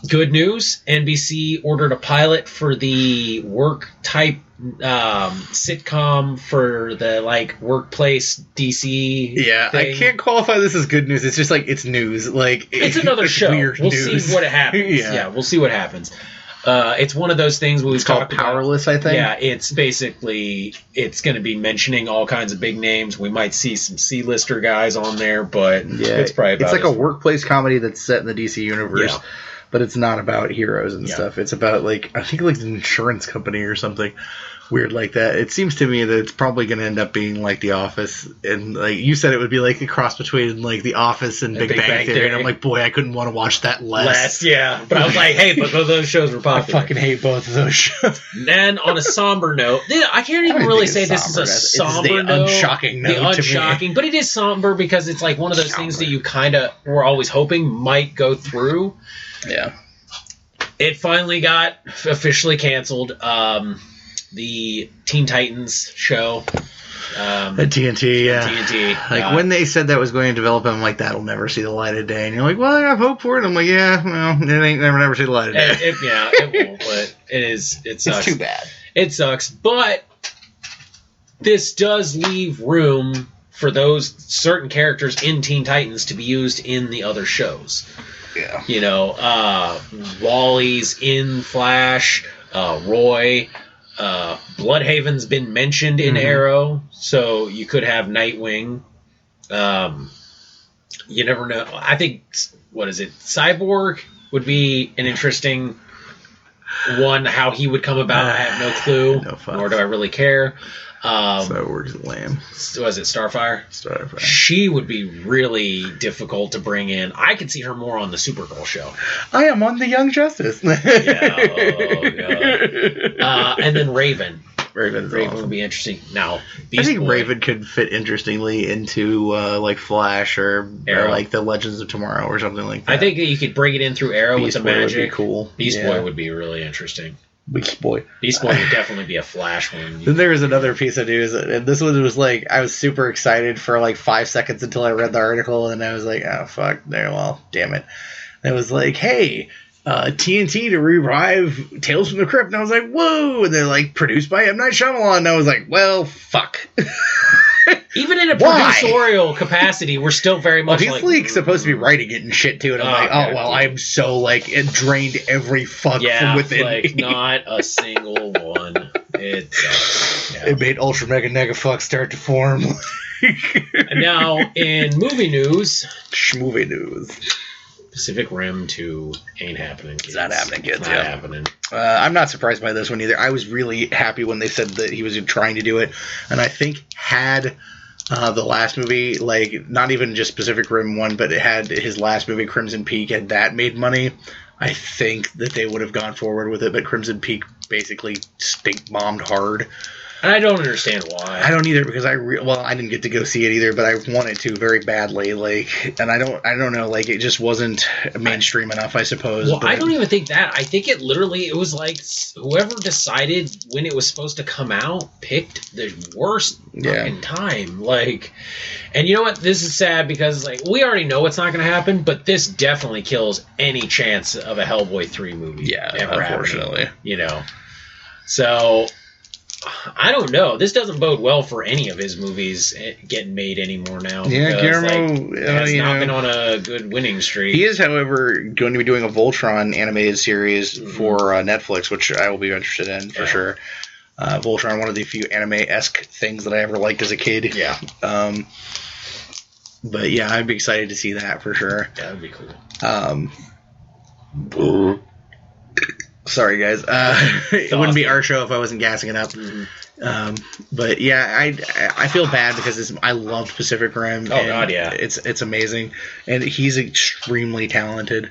Good news, NBC ordered a pilot for the work-type sitcom for the, workplace DC Yeah, thing. I can't qualify this as good news. It's just, it's news. It's another show. We'll news. See what happens. Yeah, we'll see what happens. It's one of those things we've talked about. Powerless, I think. Yeah, it's basically, it's going to be mentioning all kinds of big names. We might see some C-lister guys on there, but it's probably about It's a workplace comedy that's set in the DC universe, but it's not about heroes and stuff. It's about, I think, an insurance company or something weird like that. It seems to me that it's probably going to end up being like The Office, and you said it would be a cross between The Office and Big Bang Theory. And I'm like, boy, I couldn't want to watch that less. Yeah. But I was like, hey, but both of those shows were popular. I fucking hate both of those shows. And on a somber note, I can't even really say this is a somber note. Unshocking note. The unshocking, but it is somber because it's one of those things that you kind of were always hoping might go through. Yeah. It finally got officially canceled. The Teen Titans show. The TNT, yeah. TNT. When they said that was going to develop, I'm like, that'll never see the light of day. And you're like, well, I have hope for it. I'm like, yeah, well, it ain't never see the light of day. It won't, but it sucks. It's too bad. It sucks, but this does leave room for those certain characters in Teen Titans to be used in the other shows. Yeah. Wally's in Flash, Roy... Bloodhaven's been mentioned in Arrow, so you could have Nightwing. You never know. I think, Cyborg would be an interesting one. How he would come about, I have no clue, nor do I really care. Cyborg's lame. Was it Starfire? Starfire. She would be really difficult to bring in. I could see her more on the Supergirl show. I am on the Young Justice. God. And then Raven. Raven awesome. would be interesting. Now, I think Raven could fit interestingly into Flash or the Legends of Tomorrow or something like that. I think you could bring it in through Arrow with the magic. Would be cool. Beast Boy would be really interesting. Beast Boy. Beast Boy would definitely be a Flash one. Then there was another piece of news, and this one was like, I was super excited for like 5 seconds until I read the article, and I was like, oh, fuck, well, damn it. And it was like, hey, TNT to revive Tales from the Crypt, and I was like, whoa, and they're like, produced by M. Night Shyamalan, and I was like, well, fuck. Even in a producerial capacity, we're still very much he's like supposed to be writing it and shit too, and I'm like, oh well, I'm so like it drained every fuck from within. Like not a single one. It made Ultra Mega Nega Fuck start to form. And now in movie news, schmovie news. Pacific Rim 2 ain't happening, kids. It's not happening, kids. It's not happening. I'm not surprised by this one either. I was really happy when they said that he was trying to do it, and I think had the last movie, like not even just Pacific Rim 1, but it had his last movie, Crimson Peak, had that made money, I think that they would have gone forward with it, but Crimson Peak basically stink bombed hard. And I don't understand why. I don't either, because I didn't get to go see it either, but I wanted to very badly. Like, and I don't know, like it just wasn't mainstream enough, I suppose. Well, I don't even think that. I think it was like whoever decided when it was supposed to come out picked the worst fucking time. Like, and you know what? This is sad because like we already know it's not going to happen, but this definitely kills any chance of a Hellboy 3 movie. Yeah, ever unfortunately, happening, you know. So. I don't know. This doesn't bode well for any of his movies getting made anymore now. Yeah, Guillermo has not been on a good winning streak. He is, however, going to be doing a Voltron animated series for Netflix, which I will be interested in for sure. Voltron, one of the few anime-esque things that I ever liked as a kid. Yeah. But yeah, I'd be excited to see that for sure. That would be cool. Sorry, guys. It wouldn't be our show if I wasn't gassing it up. Mm-hmm. But yeah, I feel bad because I loved Pacific Rim. Oh God, yeah, it's amazing, and he's extremely talented.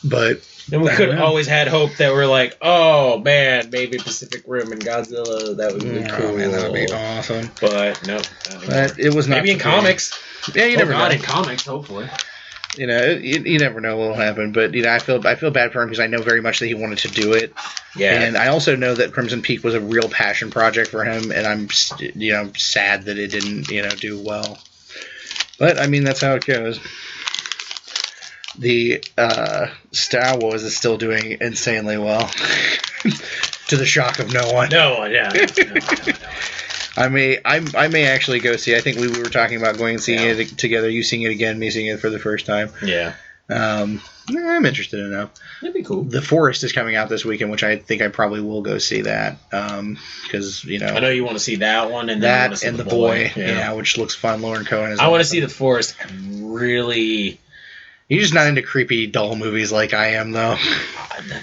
But and we could have always had hope that we're like, oh man, maybe Pacific Rim and Godzilla, that would be cool. Man, that would be awesome. But no, but it was not. Maybe in comics. Yeah, you never know. In comics, hopefully. You know, you never know what'll happen, but you know, I feel bad for him because I know very much that he wanted to do it. Yeah, and I also know that Crimson Peak was a real passion project for him, and I'm sad that it didn't do well. But I mean, that's how it goes. The Star Wars is still doing insanely well, to the shock of no one. No one, yeah. No. I may actually go see. I think we were talking about going and seeing it together. You seeing it again, me seeing it for the first time. Yeah. I'm interested enough. That'd be cool. The Forest is coming out this weekend, which I think I probably will go see that. Because I know you want to see that one, and that then you want to see and the boy. Yeah, which looks fun. Lauren Cohen is. I want to see the Forest. Really. You're just not into creepy doll movies like I am, though.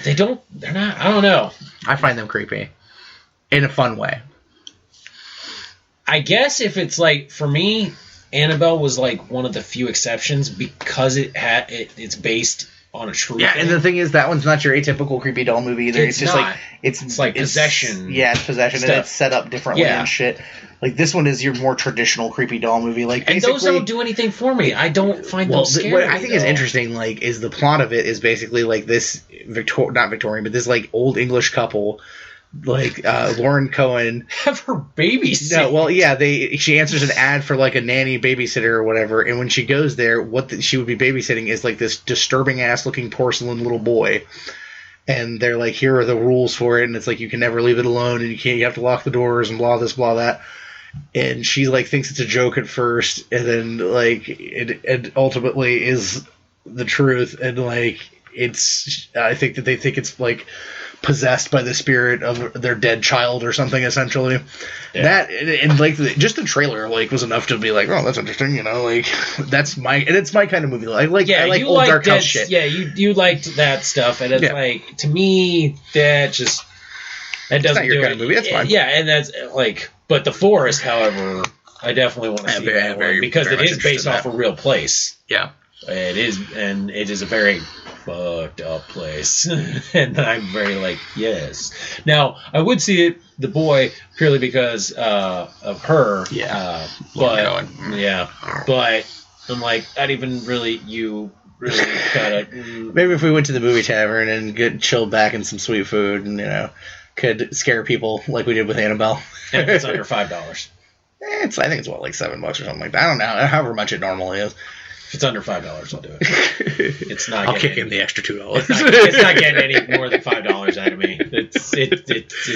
They're not. I don't know. I find them creepy, in a fun way. I guess if it's like, for me, Annabelle was like one of the few exceptions because it's based on a true thing. And the thing is, that one's not your atypical creepy doll movie either. It's just not. It's like possession. Yeah, it's possession, stuff. And it's set up differently and shit. Like, this one is your more traditional creepy doll movie. Like, and those don't do anything for me. I don't find them scary. What I think is interesting, like, is the plot of it is basically like this not Victorian, but this like old English couple. Like Lauren Cohen have her babysit. No, well, yeah, she answers an ad for like a nanny babysitter or whatever, and when she goes there, she would be babysitting is like this disturbing ass looking porcelain little boy, and they're like, here are the rules for it, and it's like you can never leave it alone, and you have to lock the doors and blah this blah that, and she like thinks it's a joke at first, and then like it ultimately is the truth, and like I think that they think it's like possessed by the spirit of their dead child or something, essentially. Yeah. That and like just the trailer like was enough to be like, oh, that's interesting, like it's my kind of movie. I like old dark house shit. Yeah, you liked that stuff, and it's like, to me that doesn't not your do kind of movie. That's fine. Yeah, and that's like, but The Forest, however, I definitely want to see that one because it is based off a real place. Yeah. It is, and it is a very fucked up place, and I'm very like, yes. Now, I would see it, the boy, purely because of her. Yeah. But I'm like, not even really you really kind of. Maybe if we went to the movie tavern and get chilled back in some sweet food and, could scare people like we did with Annabelle. And it's under $5. I think it's like $7 or something like that. I don't know, however much it normally is. If it's under $5, I'll do it. It's not. I'll kick in the extra $2. It's not getting any more than $5 out of me. It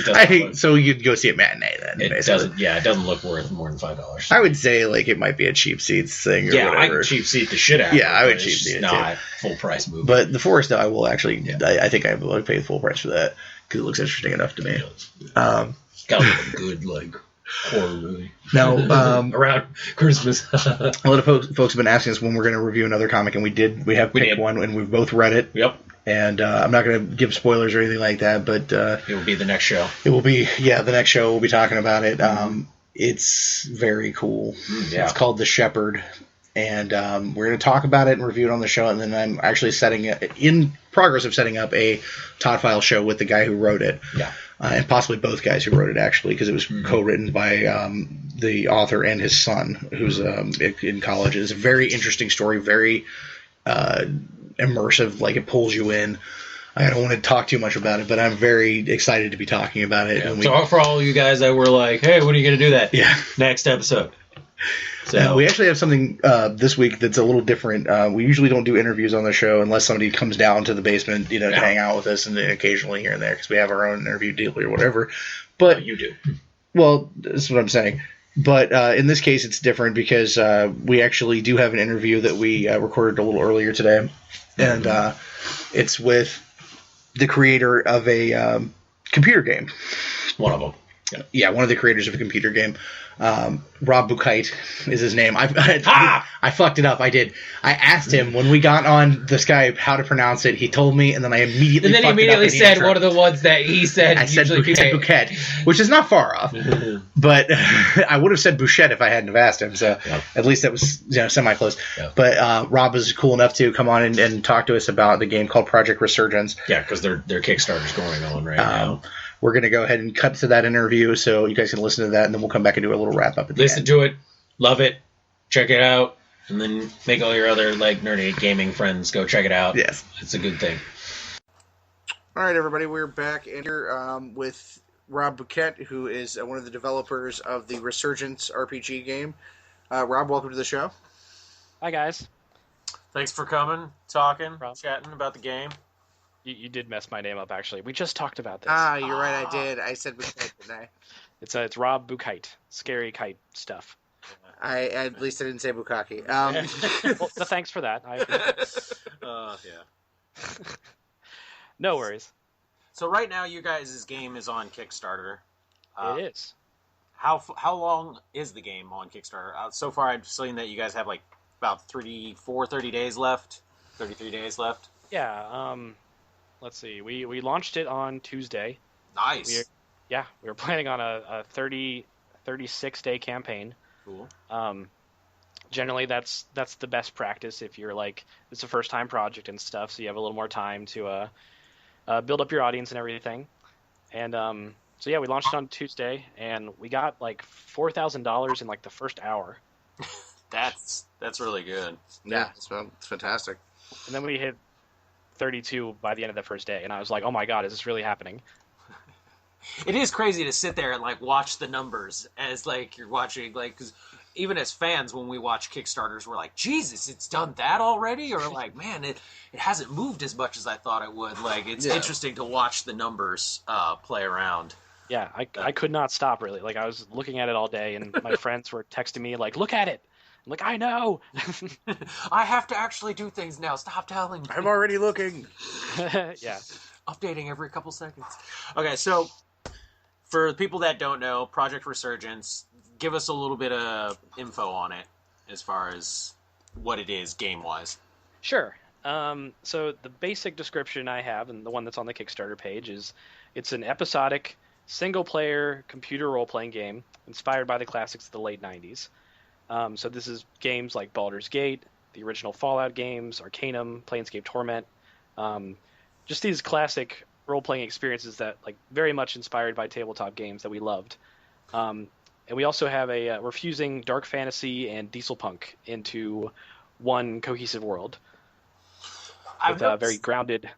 doesn't. So you'd go see a matinee then. It basically. doesn't. Yeah, it doesn't look worth more than $5. I would say it might be a cheap seats thing. Or whatever. I cheap seat the shit out. Yeah, I would cheap seat it. Not full price movie. But the Forest, though, I will actually. Yeah. I think I will pay full price for that because it looks interesting enough to me. It's got a good horror movie. Now, around Christmas. A lot of folks have been asking us when we're going to review another comic, and we have picked one, and we've both read it. Yep. And I'm not going to give spoilers or anything like that, but it will be the next show. It will be, the next show we'll be talking about it. It's very cool. Yeah. It's called The Shepherd, and we're going to talk about it and review it on the show, and then I'm actually in progress of setting up a Todd File show with the guy who wrote it. Yeah. And possibly both guys who wrote it, actually, because it was co-written by the author and his son, who's in college. It's a very interesting story, very immersive, it pulls you in. I don't want to talk too much about it, but I'm very excited to be talking about it. Yeah. So for all you guys that were like, hey, when are you going to do that? Yeah. Next episode. So we actually have something this week that's a little different. We usually don't do interviews on the show unless somebody comes down to the basement, to hang out with us, and then occasionally here and there because we have our own interview deal or whatever. But you do. Well, that's what I'm saying. But in this case, it's different because we actually do have an interview that we recorded a little earlier today, and it's with the creator of a computer game. One of them. Yeah, one of the creators of a computer game. Rob Buchheit is his name. I fucked it up. I did. I asked him when we got on the Skype how to pronounce it. He told me, and then I immediately fucked it up said one of the ones that he said. I said Buchheit, which is not far off. But I would have said Bouchette if I hadn't have asked him. So at least that was semi-close. Yeah. But Rob was cool enough to come on and talk to us about the game called Project Resurgence. Yeah, because their Kickstarter's going on right now. We're going to go ahead and cut to that interview so you guys can listen to that, and then we'll come back and do a little wrap-up at the Listen to it, love it, check it out, and then make all your other nerdy gaming friends go check it out. Yes. It's a good thing. All right, everybody, we're back here with Rob Buchheit, who is one of the developers of the Resurgence RPG game. Rob, welcome to the show. Hi, guys. Thanks for coming, talking, chatting about the game. You did mess my name up, actually. We just talked about this. You're right, I did. I said Buchheit, didn't I? It's Rob Buchheit. Scary kite stuff. At least I didn't say Bukkake. Well, thanks for that. Yeah. No worries. So right now, you guys' game is on Kickstarter. It is. How long is the game on Kickstarter? So far, I've seen that you guys have about 30 days left, 33 days left. Yeah. Let's see. We launched it on Tuesday. Nice. We were planning on a 36-day campaign. Cool. Generally, that's the best practice if you're it's a first-time project and stuff, so you have a little more time to build up your audience and everything. And we launched on Tuesday, and we got $4,000 in the first hour. That's really good. Yeah, it's fantastic. And then we hit 32 by the end of the first day, and I was like, oh my god, is this really happening? It is crazy to sit there and watch the numbers as you're watching, because even as fans, when we watch Kickstarters, we're like, Jesus, it's done that already? Or man, it hasn't moved as much as I thought it would. It's interesting to watch the numbers play around. Yeah, I could not stop, really. I was looking at it all day, and my friends were texting me look at it. I'm I know. I have to actually do things now. Stop telling me. I'm already looking. Yeah. Updating every couple seconds. Okay, so for the people that don't know, Project Resurgence, give us a little bit of info on it as far as what it is game-wise. Sure. So the basic description I have, and the one that's on the Kickstarter page, is it's an episodic, single-player computer role-playing game inspired by the classics of the late 90s. So this is games like Baldur's Gate, the original Fallout games, Arcanum, Planescape Torment, just these classic role-playing experiences that very much inspired by tabletop games that we loved. And we also have we're fusing dark fantasy and dieselpunk into one cohesive world. with very grounded.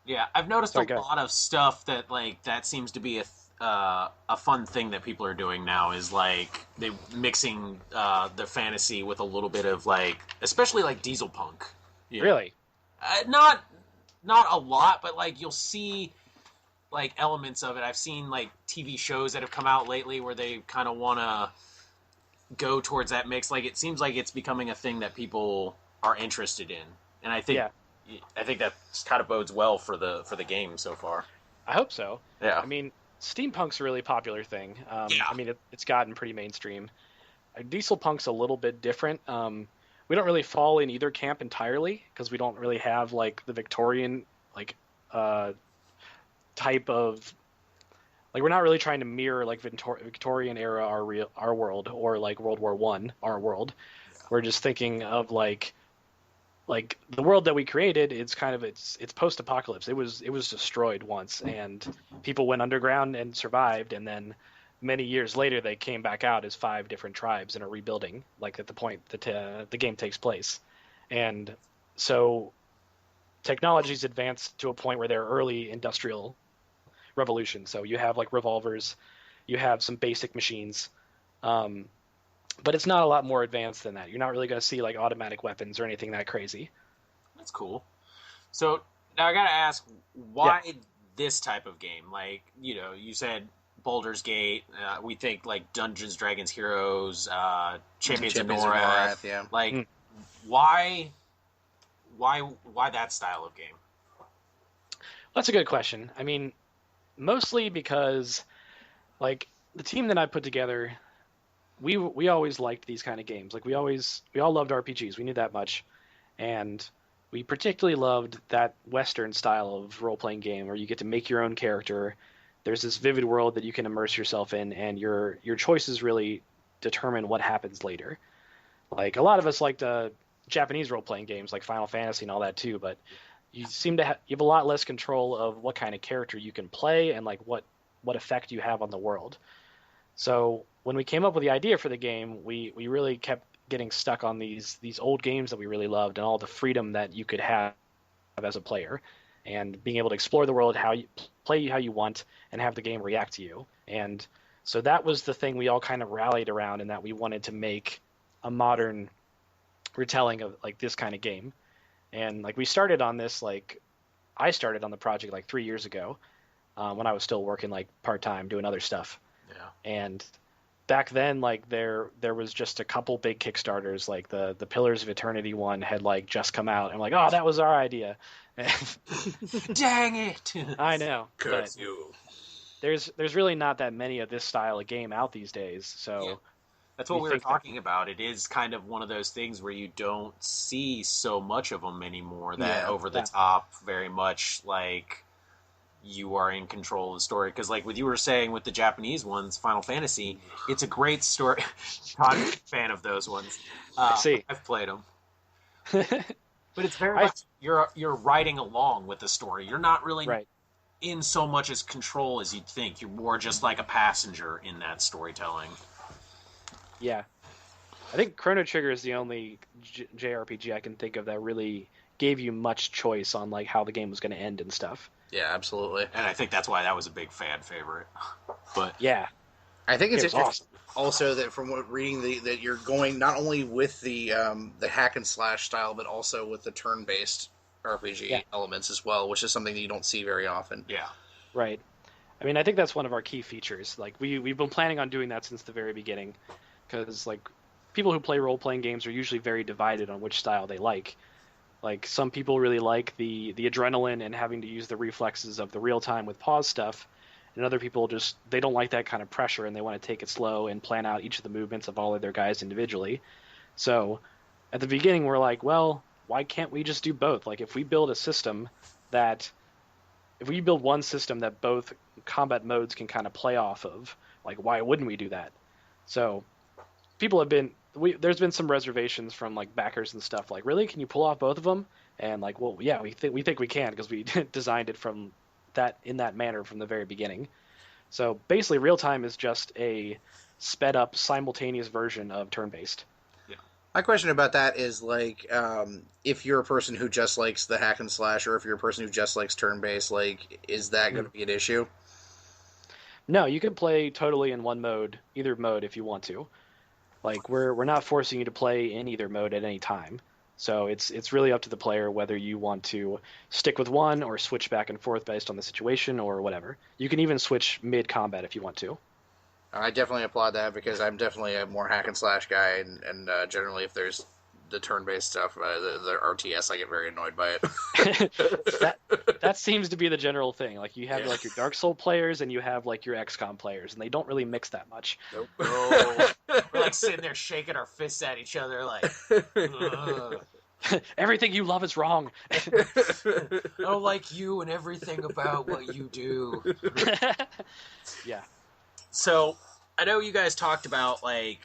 Yeah, I've noticed a lot of stuff that like that seems to be a fun thing that people are doing now is like they mixing the fantasy with a little bit of like, especially like diesel punk. Yeah. Really? Not a lot, but like you'll see like elements of it. I've seen like TV shows that have come out lately where they kind of want to go towards that mix. Like it seems like it's becoming a thing that people are interested in, and I think that kind of bodes well for the game so far. I hope so. Yeah. I mean, steampunk's a really popular thing. I mean, it's gotten pretty mainstream. Diesel punk's a little bit different. We don't really fall in either camp entirely because we don't really have like the Victorian type of, like, we're not really trying to mirror like Victorian era our world, or like World War I our world. Yeah. We're just thinking of like the world that we created. It's kind of it's post-apocalypse. It was destroyed once, and people went underground and survived, and then many years later they came back out as 5 different tribes and are rebuilding, like at the point that the game takes place. And so technology's advanced to a point where they're early industrial revolution. So you have like revolvers, you have some basic machines, but it's not a lot more advanced than that. You're not really going to see like automatic weapons or anything that crazy. That's cool. So now I got to ask, why this type of game? Like, you know, you said Baldur's Gate, we think like Dungeons, Dragons, Heroes, Champions of Norath. Yeah. Like, why that style of game? That's a good question. I mean, mostly because, like, the team that I put together, we always liked these kind of games. Like, we all loved RPGs. We knew that much, and we particularly loved that Western style of role-playing game where you get to make your own character. There's this vivid world that you can immerse yourself in, and your choices really determine what happens later. Like, a lot of us liked Japanese role-playing games like Final Fantasy and all that too, but you seem to you have a lot less control of what kind of character you can play and like what effect you have on the world. So when we came up with the idea for the game, we really kept getting stuck on these old games that we really loved and all the freedom that you could have as a player, and being able to explore the world, how you play how you want, and have the game react to you. And so that was the thing we all kind of rallied around, in that we wanted to make a modern retelling of like this kind of game. And like we started on this, like I started on the project like 3 years ago, when I was still working like part-time doing other stuff. Yeah. And back then, like there was just a couple big Kickstarters. Like the Pillars of Eternity one had like just come out. I'm like, oh, that was our idea. Dang it! I know. Curse you. There's really not that many of this style of game out these days. So yeah. That's what we were talking about. It is kind of one of those things where you don't see so much of them anymore. That over the top, very much like you are in control of the story. Because like what you were saying with the Japanese ones, Final Fantasy, it's a great story. I'm a fan of those ones. See, I've played them. But it's very much you're riding along with the story. You're not really in so much as control as you'd think. You're more just like a passenger in that storytelling. Yeah. I think Chrono Trigger is the only JRPG I can think of that really gave you much choice on like how the game was going to end and stuff. Yeah, absolutely. And I think that's why that was a big fan favorite. But yeah. I think it's awesome. Also that from what reading that you're going not only with the hack and slash style, but also with the turn-based RPG elements as well, which is something that you don't see very often. Yeah. Right. I mean, I think that's one of our key features. Like we've been planning on doing that since the very beginning, because like people who play role-playing games are usually very divided on which style they like. Like some people really like the adrenaline and having to use the reflexes of the real time with pause stuff, and other people they don't like that kind of pressure and they want to take it slow and plan out each of the movements of all of their guys individually. So at the beginning we're like, well, why can't we just do both? Like if we build one system that both combat modes can kind of play off of, like why wouldn't we do that? So people have been there's been some reservations from like backers and stuff, like, really, can you pull off both of them? And like, well, yeah, we think we can, because we designed it from that in that manner from the very beginning. So basically real time is just a sped up simultaneous version of turn based. Yeah. My question about that is, like, if you're a person who just likes the hack and slash, or if you're a person who just likes turn-based, like, is that going to be an issue? No, you can play totally in one mode, either mode, if you want to. Like, we're not forcing you to play in either mode at any time. So it's really up to the player whether you want to stick with one or switch back and forth based on the situation or whatever. You can even switch mid-combat if you want to. I definitely applaud that, because I'm definitely a more hack and slash guy, and generally if there's the turn-based stuff, the RTS, I get very annoyed by it. that seems to be the general thing. like you have like your Dark Soul players and you have like your XCOM players, and they don't really mix that much. Nope. No. We're like sitting there shaking our fists at each other like, everything you love is wrong. I don't like you and everything about what you do. Yeah. So, I know you guys talked about, like,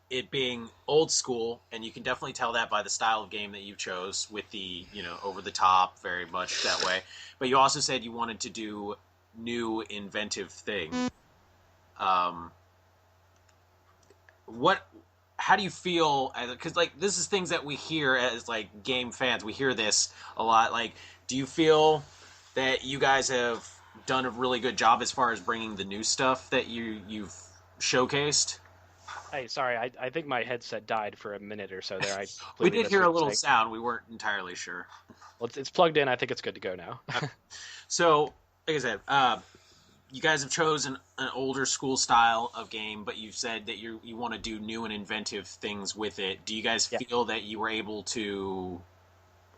it being old school, and you can definitely tell that by the style of game that you chose, with the, over the top, very much that way. But you also said you wanted to do new, inventive things. How do you feel, because, like, this is things that we hear as, like, game fans. We hear this a lot. Like, do you feel that you guys have done a really good job as far as bringing the new stuff that you've showcased? Hey, sorry, I think my headset died for a minute or so there. We did hear a little sound. We weren't entirely sure. Well, it's plugged in. I think it's good to go now. So, like I said, you guys have chosen an older school style of game, but you've said that you want to do new and inventive things with it. Do you guys feel that you were able to...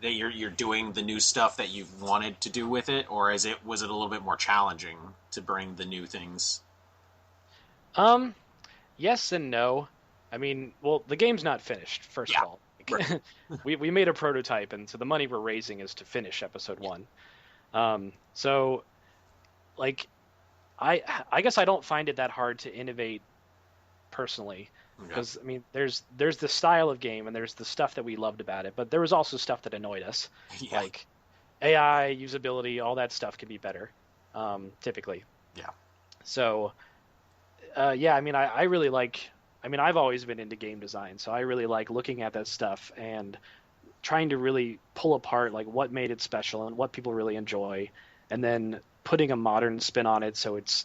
that you're doing the new stuff that you've wanted to do with it, or was it a little bit more challenging to bring the new things? Yes and no. I mean, well, the game's not finished, first of all. Right. we made a prototype, and so the money we're raising is to finish episode 1. So, like, I guess I don't find it that hard to innovate personally. Because, I mean, there's the style of game, and there's the stuff that we loved about it, but there was also stuff that annoyed us. Yeah. Like AI, usability, all that stuff can be better, typically. Yeah. So, I mean, I really like... I mean, I've always been into game design, so I really like looking at that stuff and trying to really pull apart, like, what made it special and what people really enjoy, and then putting a modern spin on it so it's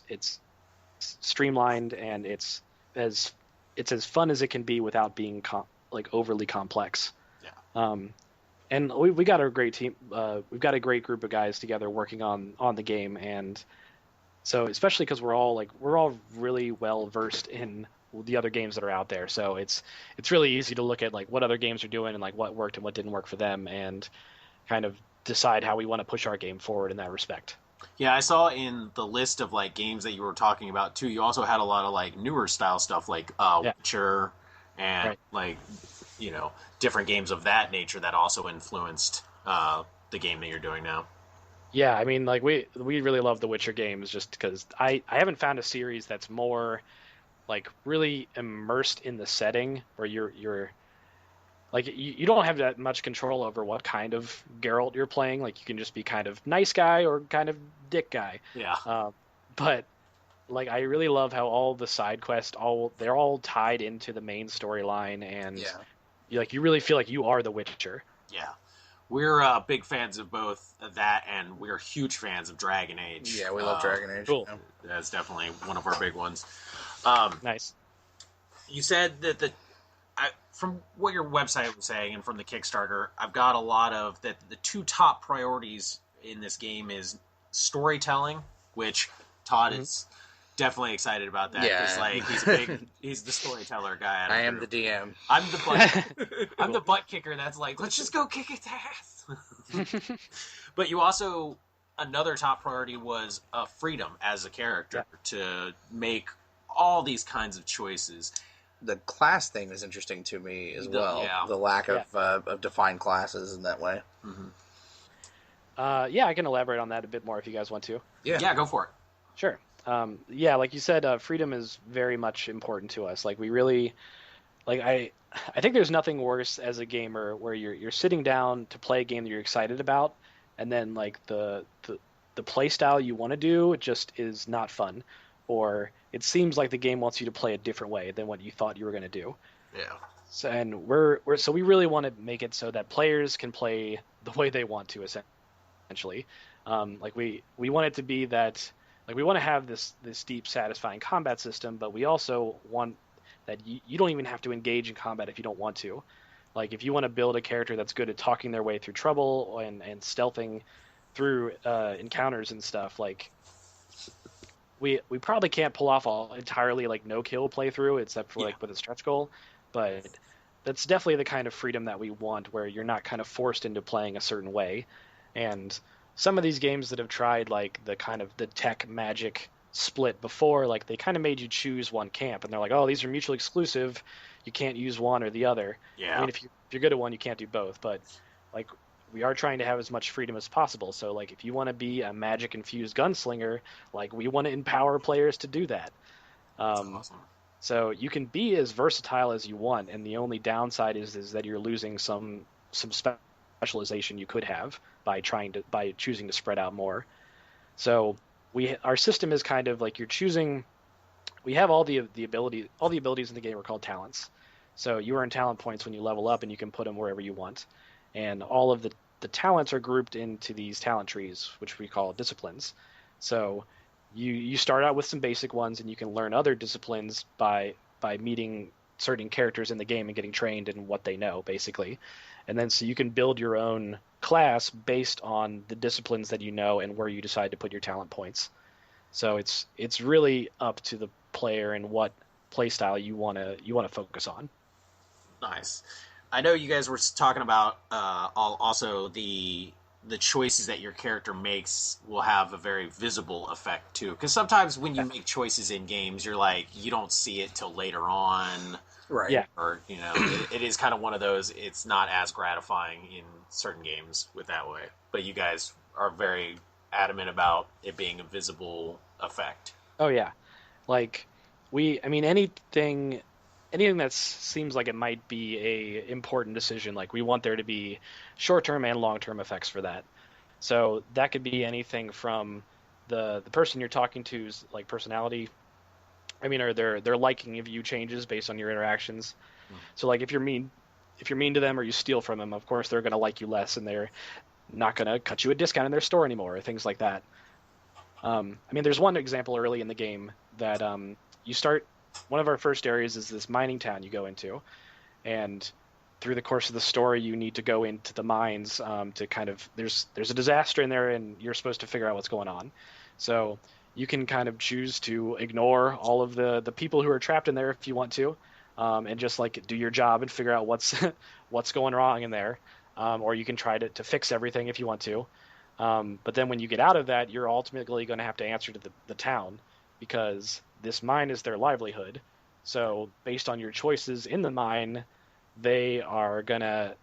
streamlined and it's as fun as it can be without being overly complex. Yeah. And we got a great team. We've got a great group of guys together working on the game, and so especially because we're all really well versed in the other games that are out there. So it's really easy to look at, like, what other games are doing and, like, what worked and what didn't work for them, and kind of decide how we want to push our game forward in that respect. Yeah, I saw in the list of, like, games that you were talking about too, you also had a lot of, like, newer style stuff, like Witcher and like, different games of that nature that also influenced the game that you're doing now. Yeah, I mean, like, we really love the Witcher games just because I haven't found a series that's more, like, really immersed in the setting where you're like, you don't have that much control over what kind of Geralt you're playing. Like, you can just be kind of nice guy or kind of dick guy. Yeah. But, like, I really love how all the side quests, they're all tied into the main storyline, and you really feel like you are the Witcher. Yeah. We're big fans of both that, and we're huge fans of Dragon Age. Yeah, we love Dragon Age. Cool. That's definitely one of our big ones. Nice. You said that from what your website was saying and from the Kickstarter, I've got a lot of that. The two top priorities in this game is storytelling, which Todd is definitely excited about that. Yeah, like he's the storyteller guy. I am the DM. I'm the butt kicker. That's like, let's just go kick its ass. But you also, another top priority was freedom as a character to make all these kinds of choices. The class thing is interesting to me as well. Yeah. The lack of defined classes in that way. Mm-hmm. I can elaborate on that a bit more if you guys want to. Yeah, go for it. Sure. Like you said, freedom is very much important to us. Like, we really, like, I think there's nothing worse as a gamer where you're sitting down to play a game that you're excited about, and then, like, the play style you want to do just is not fun. or it seems like the game wants you to play a different way than what you thought you were going to do. Yeah. So, and we really want to make it so that players can play the way they want to, essentially. Like we want it to be that, like, we want to have this deep, satisfying combat system, but we also want that you don't even have to engage in combat if you don't want to. Like, if you want to build a character that's good at talking their way through trouble and stealthing through encounters and stuff, like, we probably can't pull off all entirely like no kill playthrough except for like with a stretch goal, but that's definitely the kind of freedom that we want, where you're not kind of forced into playing a certain way. And some of these games that have tried like the kind of the tech magic split before, like they kind of made you choose one camp, and they're like, oh, these are mutually exclusive, you can't use one or the other. Yeah. I mean, if you're good at one, you can't do both, but like we are trying to have as much freedom as possible. So like if you want to be a magic infused gunslinger, like we want to empower players to do that. That's awesome. So you can be as versatile as you want, and the only downside is that you're losing some specialization you could have by choosing to spread out more. So our system is kind of like you're choosing. We have all the abilities in the game are called talents. So you earn talent points when you level up, and you can put them wherever you want. And all of the talents are grouped into these talent trees, which we call disciplines. So you start out with some basic ones, and you can learn other disciplines by meeting certain characters in the game and getting trained in what they know, basically. And then so you can build your own class based on the disciplines that you know and where you decide to put your talent points. So it's really up to the player and what playstyle you want to focus on. Nice. I know you guys were talking about also the choices that your character makes will have a very visible effect too. Because sometimes when you make choices in games, you're like, you don't see it till later on, Right. Yeah. or it is kind of one of those. It's not as gratifying in certain games with that way. But you guys are very adamant about it being a visible effect. Oh yeah, like anything that seems like it might be a important decision, like we want there to be short-term and long-term effects for that. So that could be anything from the person you're talking to's like personality. I mean, or their liking of you changes based on your interactions. So like if you're mean to them or you steal from them, of course they're going to like you less, and they're not going to cut you a discount in their store anymore, or things like that. I mean, there's one example early in the game that you start. One of our first areas is this mining town you go into, and through the course of the story, you need to go into the mines to kind of there's a disaster in there, and you're supposed to figure out what's going on. So you can kind of choose to ignore all of the people who are trapped in there if you want to, and just like do your job and figure out what's going wrong in there, or you can try to fix everything if you want to. But then when you get out of that, you're ultimately going to have to answer to the town, because this mine is their livelihood. So based on your choices in the mine, they're gonna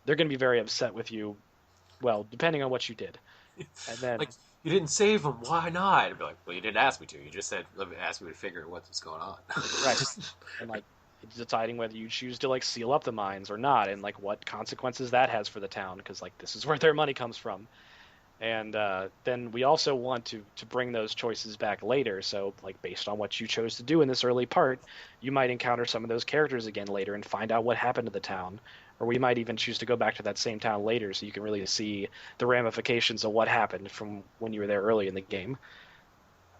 be very upset with you. Well, depending on what you did. And then Like, you didn't save him. Why not? I'd be like, well, you didn't ask me to. You just said, ask me to figure out what's going on. right, and like deciding whether you choose to like seal up the mines or not, and like what consequences that has for the town, because like this is where their money comes from. And then we also want to bring those choices back later. So, like, based on what you chose to do in this early part, you might encounter some of those characters again later and find out what happened to the town. Or we might even choose to go back to that same town later, so you can really see the ramifications of what happened from when you were there early in the game.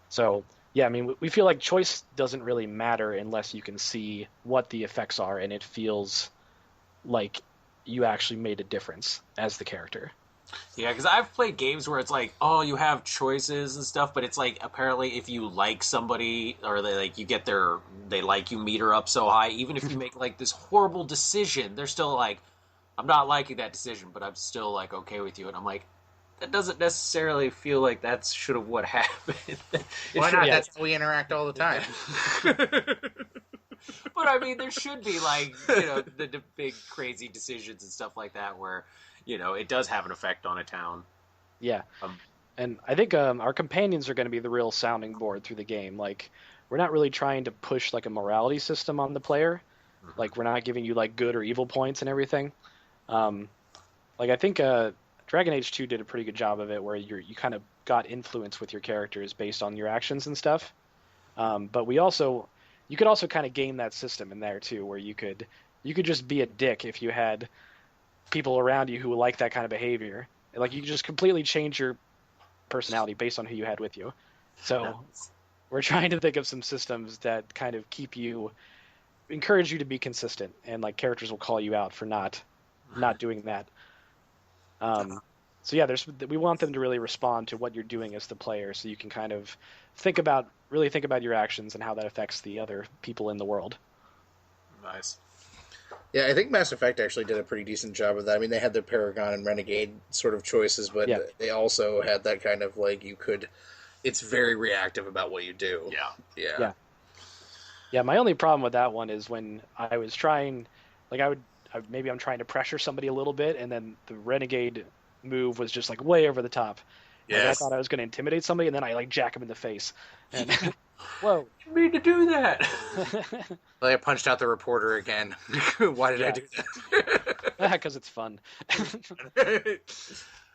So, yeah, I mean, we feel like choice doesn't really matter unless you can see what the effects are, and it feels like you actually made a difference as the character. Yeah, because I've played games where it's like, oh, you have choices and stuff, but it's like apparently if you like somebody or they like you meter up so high, even if you make like this horrible decision, they're still like, I'm not liking that decision, but I'm still like okay with you. And I'm like, that doesn't necessarily feel like that's should have what happened. Why not? That's how we interact all the time. But I mean, there should be like, the big crazy decisions and stuff like that where, it does have an effect on a town. Yeah. And I think our companions are going to be the real sounding board through the game. Like, we're not really trying to push like a morality system on the player. Mm-hmm. Like, we're not giving you like good or evil points and everything. Like, I think Dragon Age 2 did a pretty good job of it, where you kind of got influence with your characters based on your actions and stuff. But you could also kind of game that system in there too, where you could just be a dick if you had people around you who like that kind of behavior. Like, you could just completely change your personality based on who you had with you. So we're trying to think of some systems that kind of encourage you to be consistent, and like characters will call you out for not doing that. So yeah, we want them to really respond to what you're doing as the player, so you can kind of think about your actions and how that affects the other people in the world. Nice. Yeah, I think Mass Effect actually did a pretty decent job of that. I mean, they had the Paragon and Renegade sort of choices, but they also had that kind of like it's very reactive about what you do. Yeah. Yeah, my only problem with that one is when I was trying, like maybe I'm trying to pressure somebody a little bit, and then the Renegade move was just like way over the top. Yes. Like, I thought I was going to intimidate somebody, and then I like jack him in the face. And whoa! You mean to do that? Well, I punched out the reporter again. Why did I do that? Because it's fun.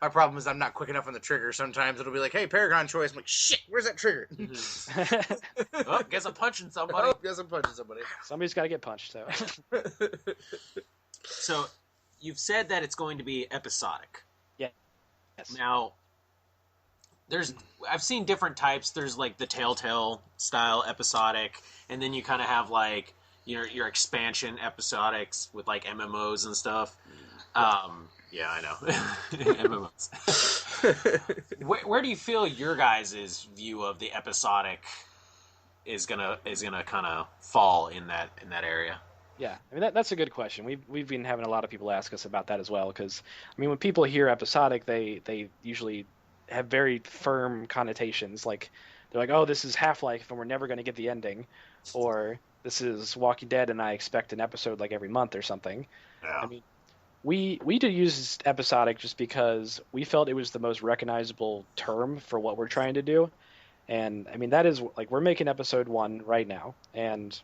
My problem is I'm not quick enough on the trigger. Sometimes it'll be like, "Hey, Paragon choice." I'm like, "Shit, where's that trigger?" Oh, guess I'm punching somebody. Somebody's got to get punched. So, you've said that it's going to be episodic. Yeah. Yes. Now, I've seen different types. There's like the Telltale style episodic, and then you kind of have like your expansion episodics with like MMOs and stuff. Yeah, I know. MMOs. Where do you feel your guys' view of the episodic is gonna kind of fall in that area? Yeah, I mean that's a good question. We've been having a lot of people ask us about that as well, because I mean when people hear episodic, they usually have very firm connotations. Like they're like, oh, this is Half-Life and we're never going to get the ending, or this is Walking Dead and I expect an episode like every month or something. Yeah. I mean, we did use episodic just because we felt it was the most recognizable term for what we're trying to do. And I mean, that is like, we're making episode 1 right now, and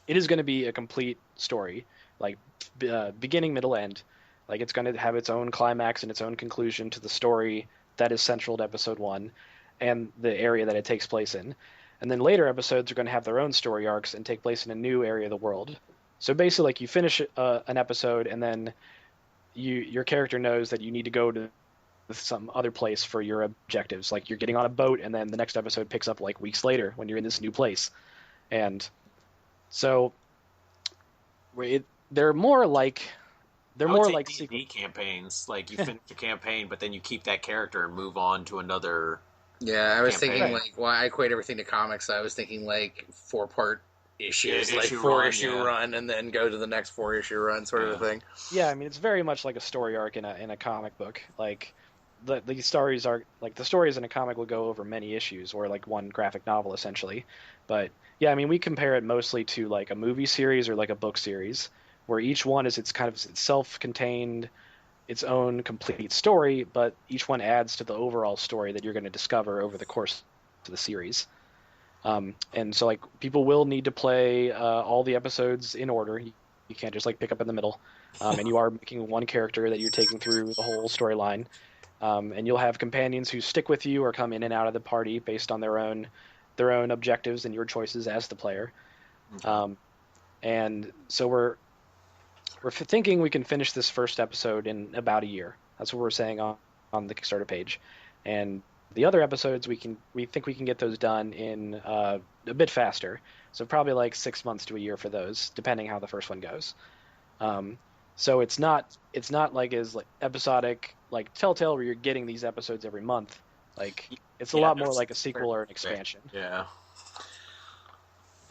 it is going to be a complete story, like beginning, middle, end. Like it's going to have its own climax and its own conclusion to the story that is central to episode 1 and the area that it takes place in. And then later episodes are going to have their own story arcs and take place in a new area of the world. So basically, like, you finish an episode, and then your character knows that you need to go to some other place for your objectives. Like, you're getting on a boat, and then the next episode picks up like weeks later when you're in this new place. And so they're more like D&D campaigns. Like, you finish a campaign, but then you keep that character and move on to another. Yeah, I was thinking like, well, I equate everything to comics. So I was thinking like 4-part issues, like 4-issue run, and then go to the next 4-issue run, sort of a thing. Yeah, I mean, it's very much like a story arc in a comic book. Like the stories are like the stories in a comic will go over many issues, or like one graphic novel essentially. But yeah, I mean, we compare it mostly to like a movie series or like a book series, where each one is its kind of self-contained, its own complete story, but each one adds to the overall story that you're going to discover over the course of the series. And so, like, people will need to play all the episodes in order. You can't just like pick up in the middle. And you are making one character that you're taking through the whole storyline. And you'll have companions who stick with you or come in and out of the party based on their own objectives and your choices as the player. And so we're thinking we can finish this first episode in about a year. That's what we're saying on the Kickstarter page. And the other episodes, we think we can get those done in a bit faster. So probably like 6 months to a year for those, depending how the first one goes. So it's not like as like episodic like Telltale, where you're getting these episodes every month. Like it's a lot more like a sequel or an expansion. Yeah.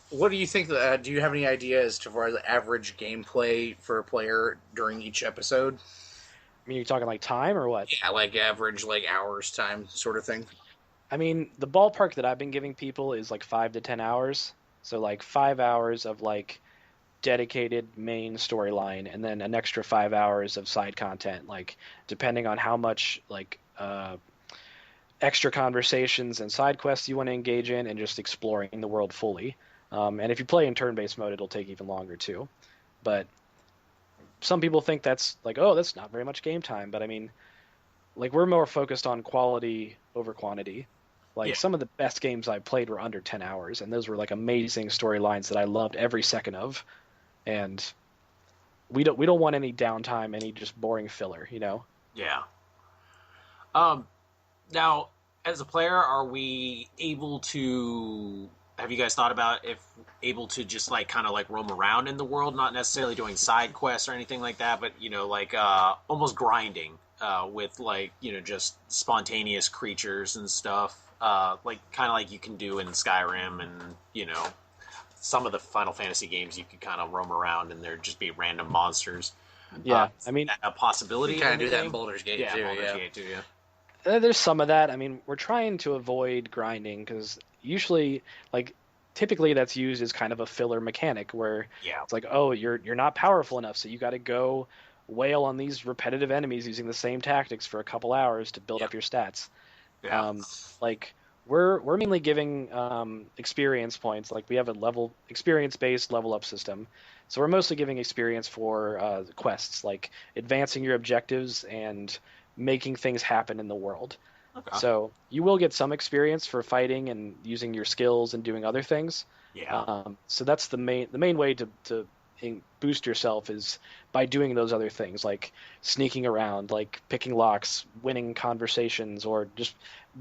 What do you think? Do you have any idea as to the average gameplay for a player during each episode? I mean, you're talking like time or what? Yeah, like average, like hours time sort of thing. I mean, the ballpark that I've been giving people is like 5 to 10 hours. So like 5 hours of like dedicated main storyline, and then an extra 5 hours of side content, like depending on how much like extra conversations and side quests you want to engage in, and just exploring the world fully. And if you play in turn-based mode, it'll take even longer too. But some people think that's like, oh, that's not very much game time. But I mean, like, we're more focused on quality over quantity. Like some of the best games I played were under 10 hours, and those were like amazing storylines that I loved every second of. And we don't want any downtime, any just boring filler, you know? Yeah. Now, as a player, are we able to? Have you guys thought about if able to just like kind of like roam around in the world, not necessarily doing side quests or anything like that, but you know, like almost grinding with like just spontaneous creatures and stuff, like kind of like you can do in Skyrim and some of the Final Fantasy games. You could kind of roam around and there'd just be random monsters. Yeah, I mean, a possibility. You kind of do that in Baldur's Gate too. Baldur's Gate too. Yeah. There's some of that. I mean, we're trying to avoid grinding because usually, like, typically that's used as kind of a filler mechanic where it's like, oh, you're not powerful enough, so you got to go wail on these repetitive enemies using the same tactics for a couple hours to build up your stats. Yeah. Like, we're mainly giving experience points. Like, we have a experience-based level up system, so we're mostly giving experience for quests, like advancing your objectives and making things happen in the world. Okay. So you will get some experience for fighting and using your skills and doing other things. Yeah. So that's the main way to boost yourself is by doing those other things, like sneaking around, like picking locks, winning conversations, or just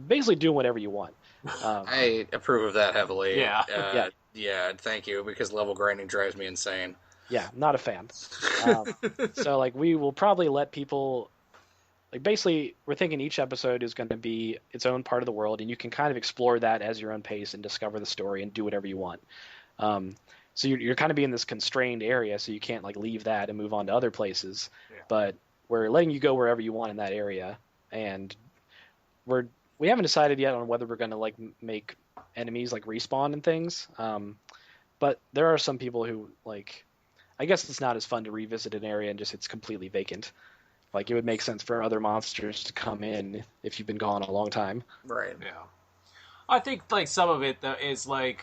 basically doing whatever you want. I approve of that heavily. Yeah. Yeah, thank you, because level grinding drives me insane. Yeah, not a fan. So like we will probably let people. Like basically, we're thinking each episode is going to be its own part of the world, and you can kind of explore that as your own pace and discover the story and do whatever you want. So you're kind of be in this constrained area, so you can't like leave that and move on to other places. Yeah. But we're letting you go wherever you want in that area, and we haven't decided yet on whether we're going to like make enemies like respawn and things. But there are some people who like, I guess it's not as fun to revisit an area and just it's completely vacant. Like, it would make sense for other monsters to come in if you've been gone a long time. Right. Yeah. I think, like, some of it, though, is, like,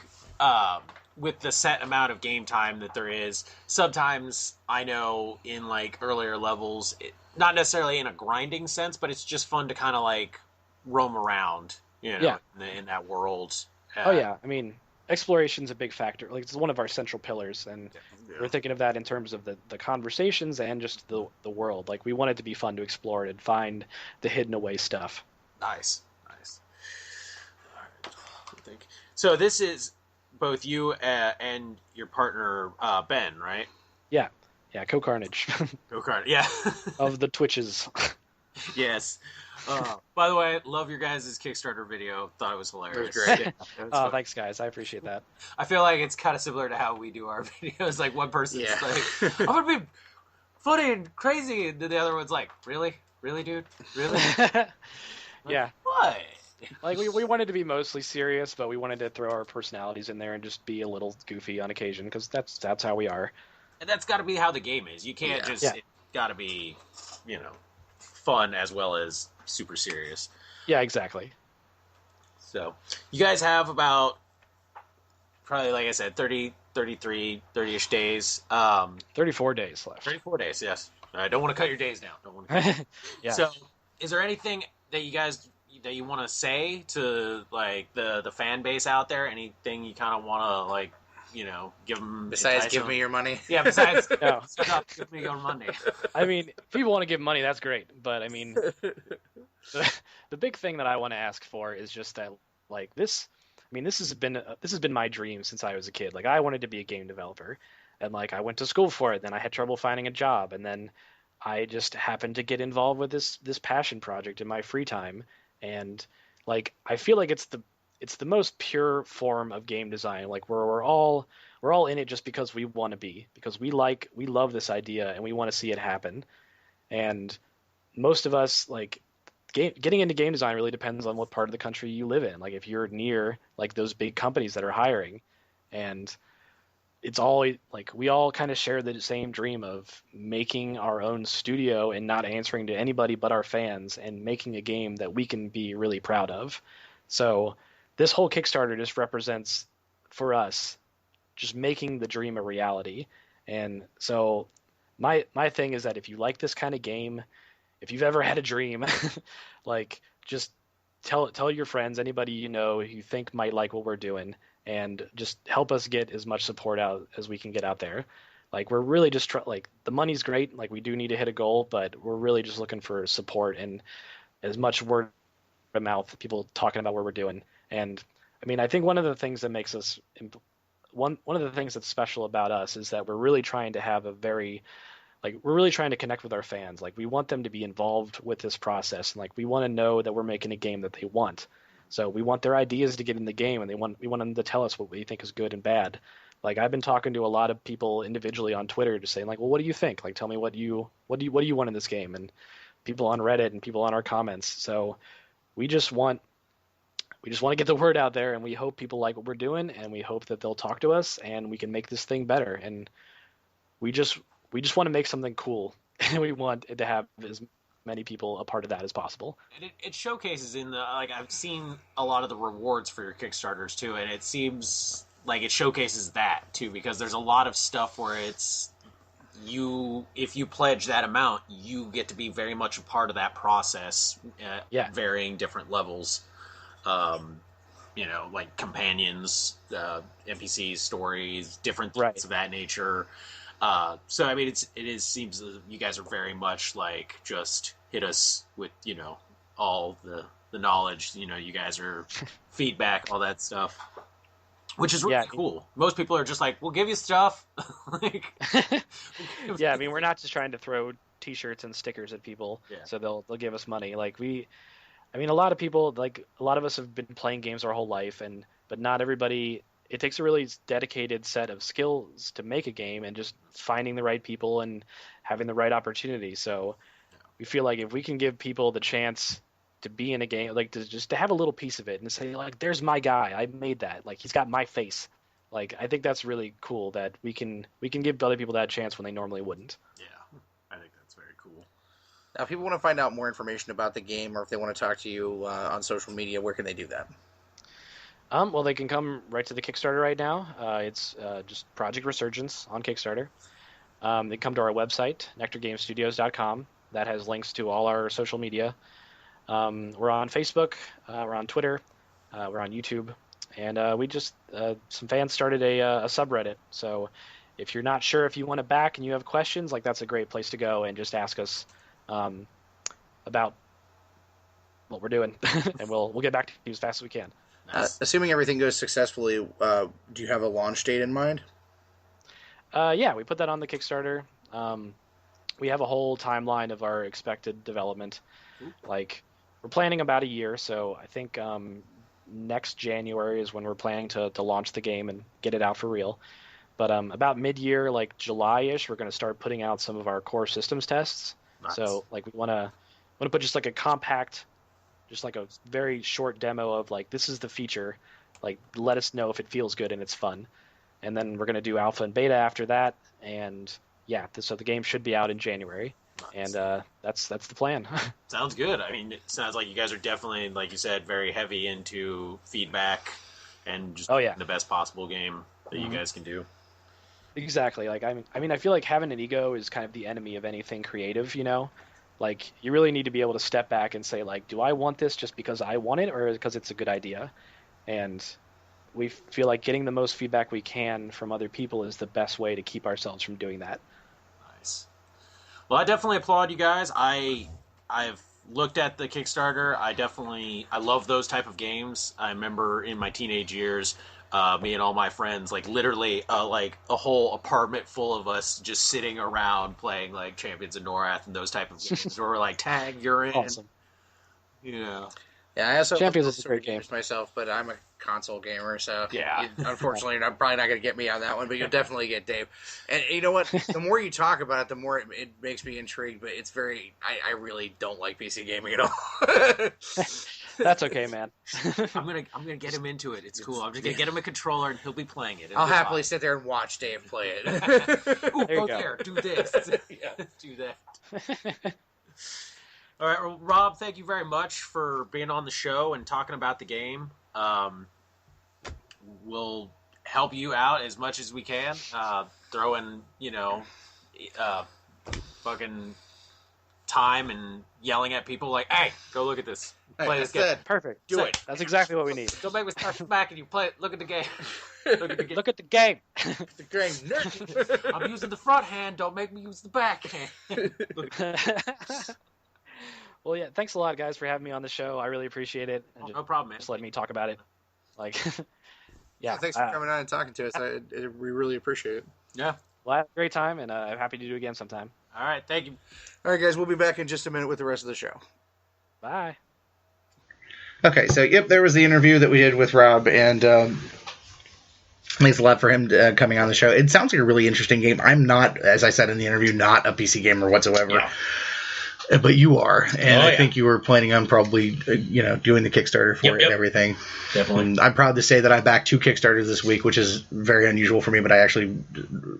with the set amount of game time that there is, sometimes I know in, like, earlier levels, not necessarily in a grinding sense, but it's just fun to kind of, like, roam around, in that world. Oh, yeah. I mean, exploration's a big factor. Like, it's one of our central pillars, and we're thinking of that in terms of the conversations and just the world. Like, we want it to be fun to explore it and find the hidden away stuff. Nice. So this is both you and your partner Ben, right? Yeah, Co-Carnage. Co-Carnage, yeah. Of the Twitches. Yes. By the way, love your guys' Kickstarter video. Thought it was hilarious. It was great. Yeah, oh, thanks, guys. I appreciate that. I feel like it's kind of similar to how we do our videos. Like, one person's like, I'm going to be funny and crazy. And then the other one's like, really? Really, dude? Really? Yeah. What? Like, we wanted to be mostly serious, but we wanted to throw our personalities in there and just be a little goofy on occasion, because that's how we are. And that's got to be how the game is. You can't just... Yeah. It's got to be, fun as well as super serious. Yeah, exactly. So, you guys have about, probably, like I said, 30-ish days. 34 days left. 34 days, yes. I don't want to cut your days down. Yeah. So, is there anything that you want to say to, like, the fan base out there? Anything you kind of want to, like, give them... Besides, give me your money? Yeah, besides, give me your money. I mean, if people want to give money, that's great. But, I mean, the big thing that I want to ask for is just that, like, this has been my dream since I was a kid. Like, I wanted to be a game developer. And, like, I went to school for it. Then I had trouble finding a job. And then I just happened to get involved with this passion project in my free time. And, like, I feel like it's the most pure form of game design, like where we're all in it just because we want to be, because we love this idea and we want to see it happen. And most of us, like, getting into game design really depends on what part of the country you live in. Like, if you're near like those big companies that are hiring, and it's all like we all kind of share the same dream of making our own studio and not answering to anybody but our fans, and making a game that we can be really proud of. So this whole Kickstarter just represents, for us, just making the dream a reality. And so my thing is that if you like this kind of game, if you've ever had a dream, like, just tell your friends, anybody you know who you think might like what we're doing, and just help us get as much support out as we can get out there. Like, we're really just like, the money's great, like we do need to hit a goal, but we're really just looking for support and as much word of mouth, people talking about what we're doing. And I mean, I think one of the things that makes us one of the things that's special about us is that we're really trying to have a very, like, we're really trying to connect with our fans. Like, we want them to be involved with this process, and like, we want to know that we're making a game that they want. So we want their ideas to get in the game, and we want them to tell us what we think is good and bad. Like, I've been talking to a lot of people individually on Twitter, just saying like, well, what do you think? Like, tell me what do you want in this game? And people on Reddit and people on our comments. So we just want to get the word out there, and we hope people like what we're doing, and we hope that they'll talk to us, and we can make this thing better. And we just want to make something cool, and we want it to have as many people a part of that as possible. And it showcases in the, like, I've seen a lot of the rewards for your Kickstarters too, and it seems like it showcases that too, because there's a lot of stuff where it's if you pledge that amount, you get to be very much a part of that process at varying different levels. Like companions, NPCs, stories, different things of that nature. So I mean, it seems that you guys are very much like, just hit us with all the knowledge. You guys are feedback, all that stuff, which is really cool. Most people are just like, we'll give you stuff. Yeah, I mean, we're not just trying to throw T-shirts and stickers at people, so they'll give us money. Like, I mean, a lot of people, like, a lot of us have been playing games our whole life, but not everybody. It takes a really dedicated set of skills to make a game, and just finding the right people and having the right opportunity. So we feel like if we can give people the chance to be in a game, like, to have a little piece of it and say, like, there's my guy, I made that, like, he's got my face. Like, I think that's really cool that we can give other people that chance when they normally wouldn't. Yeah, I think that's very cool. Now, if people want to find out more information about the game, or if they want to talk to you on social media, where can they do that? Well, they can come right to the Kickstarter right now. It's just Project Resurgence on Kickstarter. They come to our website, nectargamestudios.com. That has links to all our social media. We're on Facebook, we're on Twitter, we're on YouTube, and we just some fans started a subreddit. So if you're not sure if you want to back and you have questions, like, that's a great place to go and just ask us about what we're doing, and we'll get back to you as fast as we can. Nice. Assuming everything goes successfully, do you have a launch date in mind? Yeah, we put that on the Kickstarter. We have a whole timeline of our expected development. Like, we're planning about a year, so I think next January is when we're planning to launch the game and get it out for real. But about mid-year, like July-ish, we're going to start putting out some of our core systems tests. Nice. So, like, we want to put just like a compact, just like a very short demo of, like, this is the feature, like, let us know if it feels good and it's fun. And then we're going to do alpha and beta after that, and so the game should be out in January. Nice. And that's the plan. Sounds good. I mean, it sounds like you guys are definitely, like you said, very heavy into feedback and just the best possible game that you guys can do. Exactly. Like, I mean, I feel like having an ego is kind of the enemy of anything creative, Like, you really need to be able to step back and say, like, do I want this just because I want it, or because it's a good idea? And we feel like getting the most feedback we can from other people is the best way to keep ourselves from doing that. Nice. Well, I definitely applaud you guys. I've looked at the Kickstarter. I love those type of games. I remember in my teenage years, me and all my friends, like, literally, like, a whole apartment full of us just sitting around playing, like, Champions of Norath and those type of games. Where we're like, tag, you're in. Awesome. Yeah, I also Champions is a great game myself, but I'm a console gamer, so yeah. Unfortunately, I'm probably not going to get me on that one, but you'll definitely get Dave. And you know what? The more you talk about it, the more it makes me intrigued. But it's I really don't like PC gaming at all. That's okay, man. I'm gonna get him into it. It's cool. I'm gonna get him a controller, and he'll be playing it. I'll happily sit there and watch Dave play it. Ooh, go there. Do this. Do that. All right, well, Rob, thank you very much for being on the show and talking about the game. We'll help you out as much as we can. Throw in, fucking time and yelling at people like, "Hey, go look at this. Play this game. Perfect. Do it. That's exactly what we need. Don't make me start from back and you play it. Look at the game. Look at the game. The game. Nerd. I'm using the front hand. Don't make me use the back hand." Well, yeah. Thanks a lot, guys, for having me on the show. I really appreciate it. And No problem, man. Just letting me talk about it. Like, Yeah, thanks for coming on and talking to us. We really appreciate it. Yeah. Well, I had a great time, and I'm happy to do it again sometime. All right. Thank you. All right, guys. We'll be back in just a minute with the rest of the show. Bye. Okay, so yep, there was the interview that we did with Rob, and thanks a lot for him coming on the show. It sounds like a really interesting game. I'm not, as I said in the interview, not a PC gamer whatsoever. Yeah. But you are, and I think you were planning on probably, doing the Kickstarter for it and everything. Definitely. And I'm proud to say that I backed 2 Kickstarters this week, which is very unusual for me, but I actually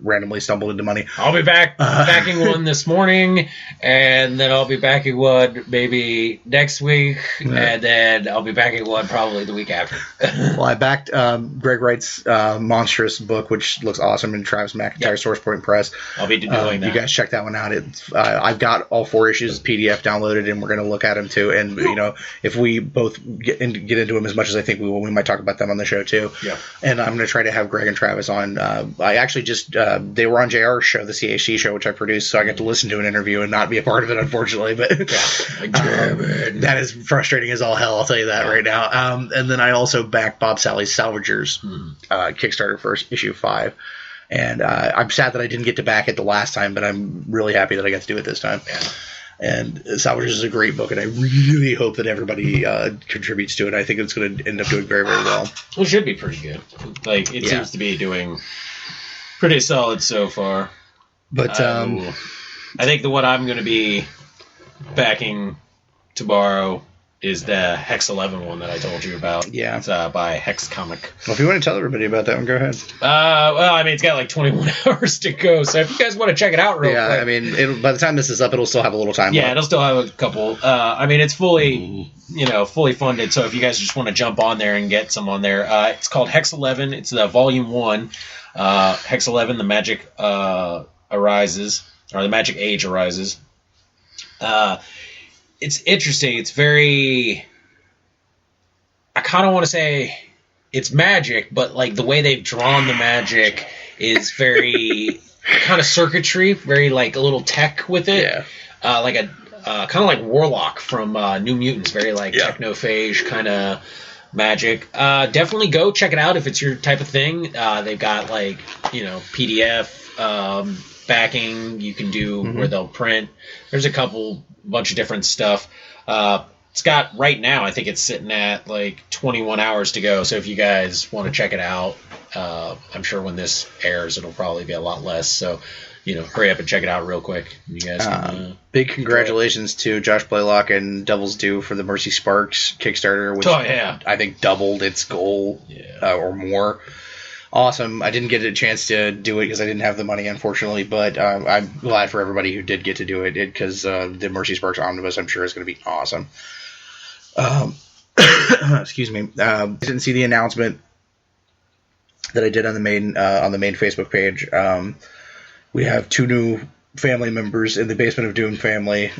randomly stumbled into money. I'll be backing one this morning, and then I'll be backing one maybe next week, and then I'll be backing one probably the week after. Well, I backed Greg Wright's Monstrous book, which looks awesome, in Travis McIntyre Source Point Press. I'll be doing that. You guys check that one out. It's I've got all 4 issues PDF downloaded, and we're going to look at them too. And if we both get into them as much as I think we will, we might talk about them on the show too. Yeah. And I'm going to try to have Greg and Travis on. I actually just they were on JR's show, the CAC show, which I produced, so I got to listen to an interview and not be a part of it, unfortunately. But that is frustrating as all hell. I'll tell you that right now. And then I also backed Bob Sally's Salvagers Kickstarter for issue 5. And I'm sad that I didn't get to back it the last time, but I'm really happy that I got to do it this time. Yeah. And Salvagers is a great book, and I really hope that everybody contributes to it. I think it's going to end up doing very, very well. Well, it should be pretty good. Like, it seems to be doing pretty solid so far. But I think what I'm going to be backing to borrow is the Hex 11 one that I told you about. Yeah. It's by Hex Comic. Well, if you want to tell everybody about that one, go ahead. Well, I mean, it's got like 21 hours to go, so if you guys want to check it out real quick. I mean, by the time this is up, it'll still have a little time left. It'll still have a couple. I mean, it's fully funded, so if you guys just want to jump on there and get some on there, it's called Hex 11. It's the Volume 1. Hex 11, The Magic Arises, or The Magic Age Arises. It's interesting. It's very... I kind of want to say it's magic, but like the way they've drawn the magic is very kind of circuitry, very like a little tech with it. Yeah. Like a kind of like Warlock from New Mutants, very like technophage kind of magic. Definitely go check it out if it's your type of thing. They've got like, PDF backing you can do where they'll print. There's a bunch of different stuff. It's got, right now, I think it's sitting at like 21 hours to go. So if you guys want to check it out, I'm sure when this airs, it'll probably be a lot less. So, hurry up and check it out real quick. You guys can, big congratulations to Josh Blaylock and Devil's Due for the Mercy Sparks Kickstarter, which I think doubled its goal or more. Awesome. I didn't get a chance to do it because I didn't have the money, unfortunately, but I'm glad for everybody who did get to do it because the Mercy Sparks Omnibus, I'm sure, is going to be awesome. Excuse me. I didn't see the announcement that I did on the main Facebook page. We have 2 new family members in the Basement of Doom family.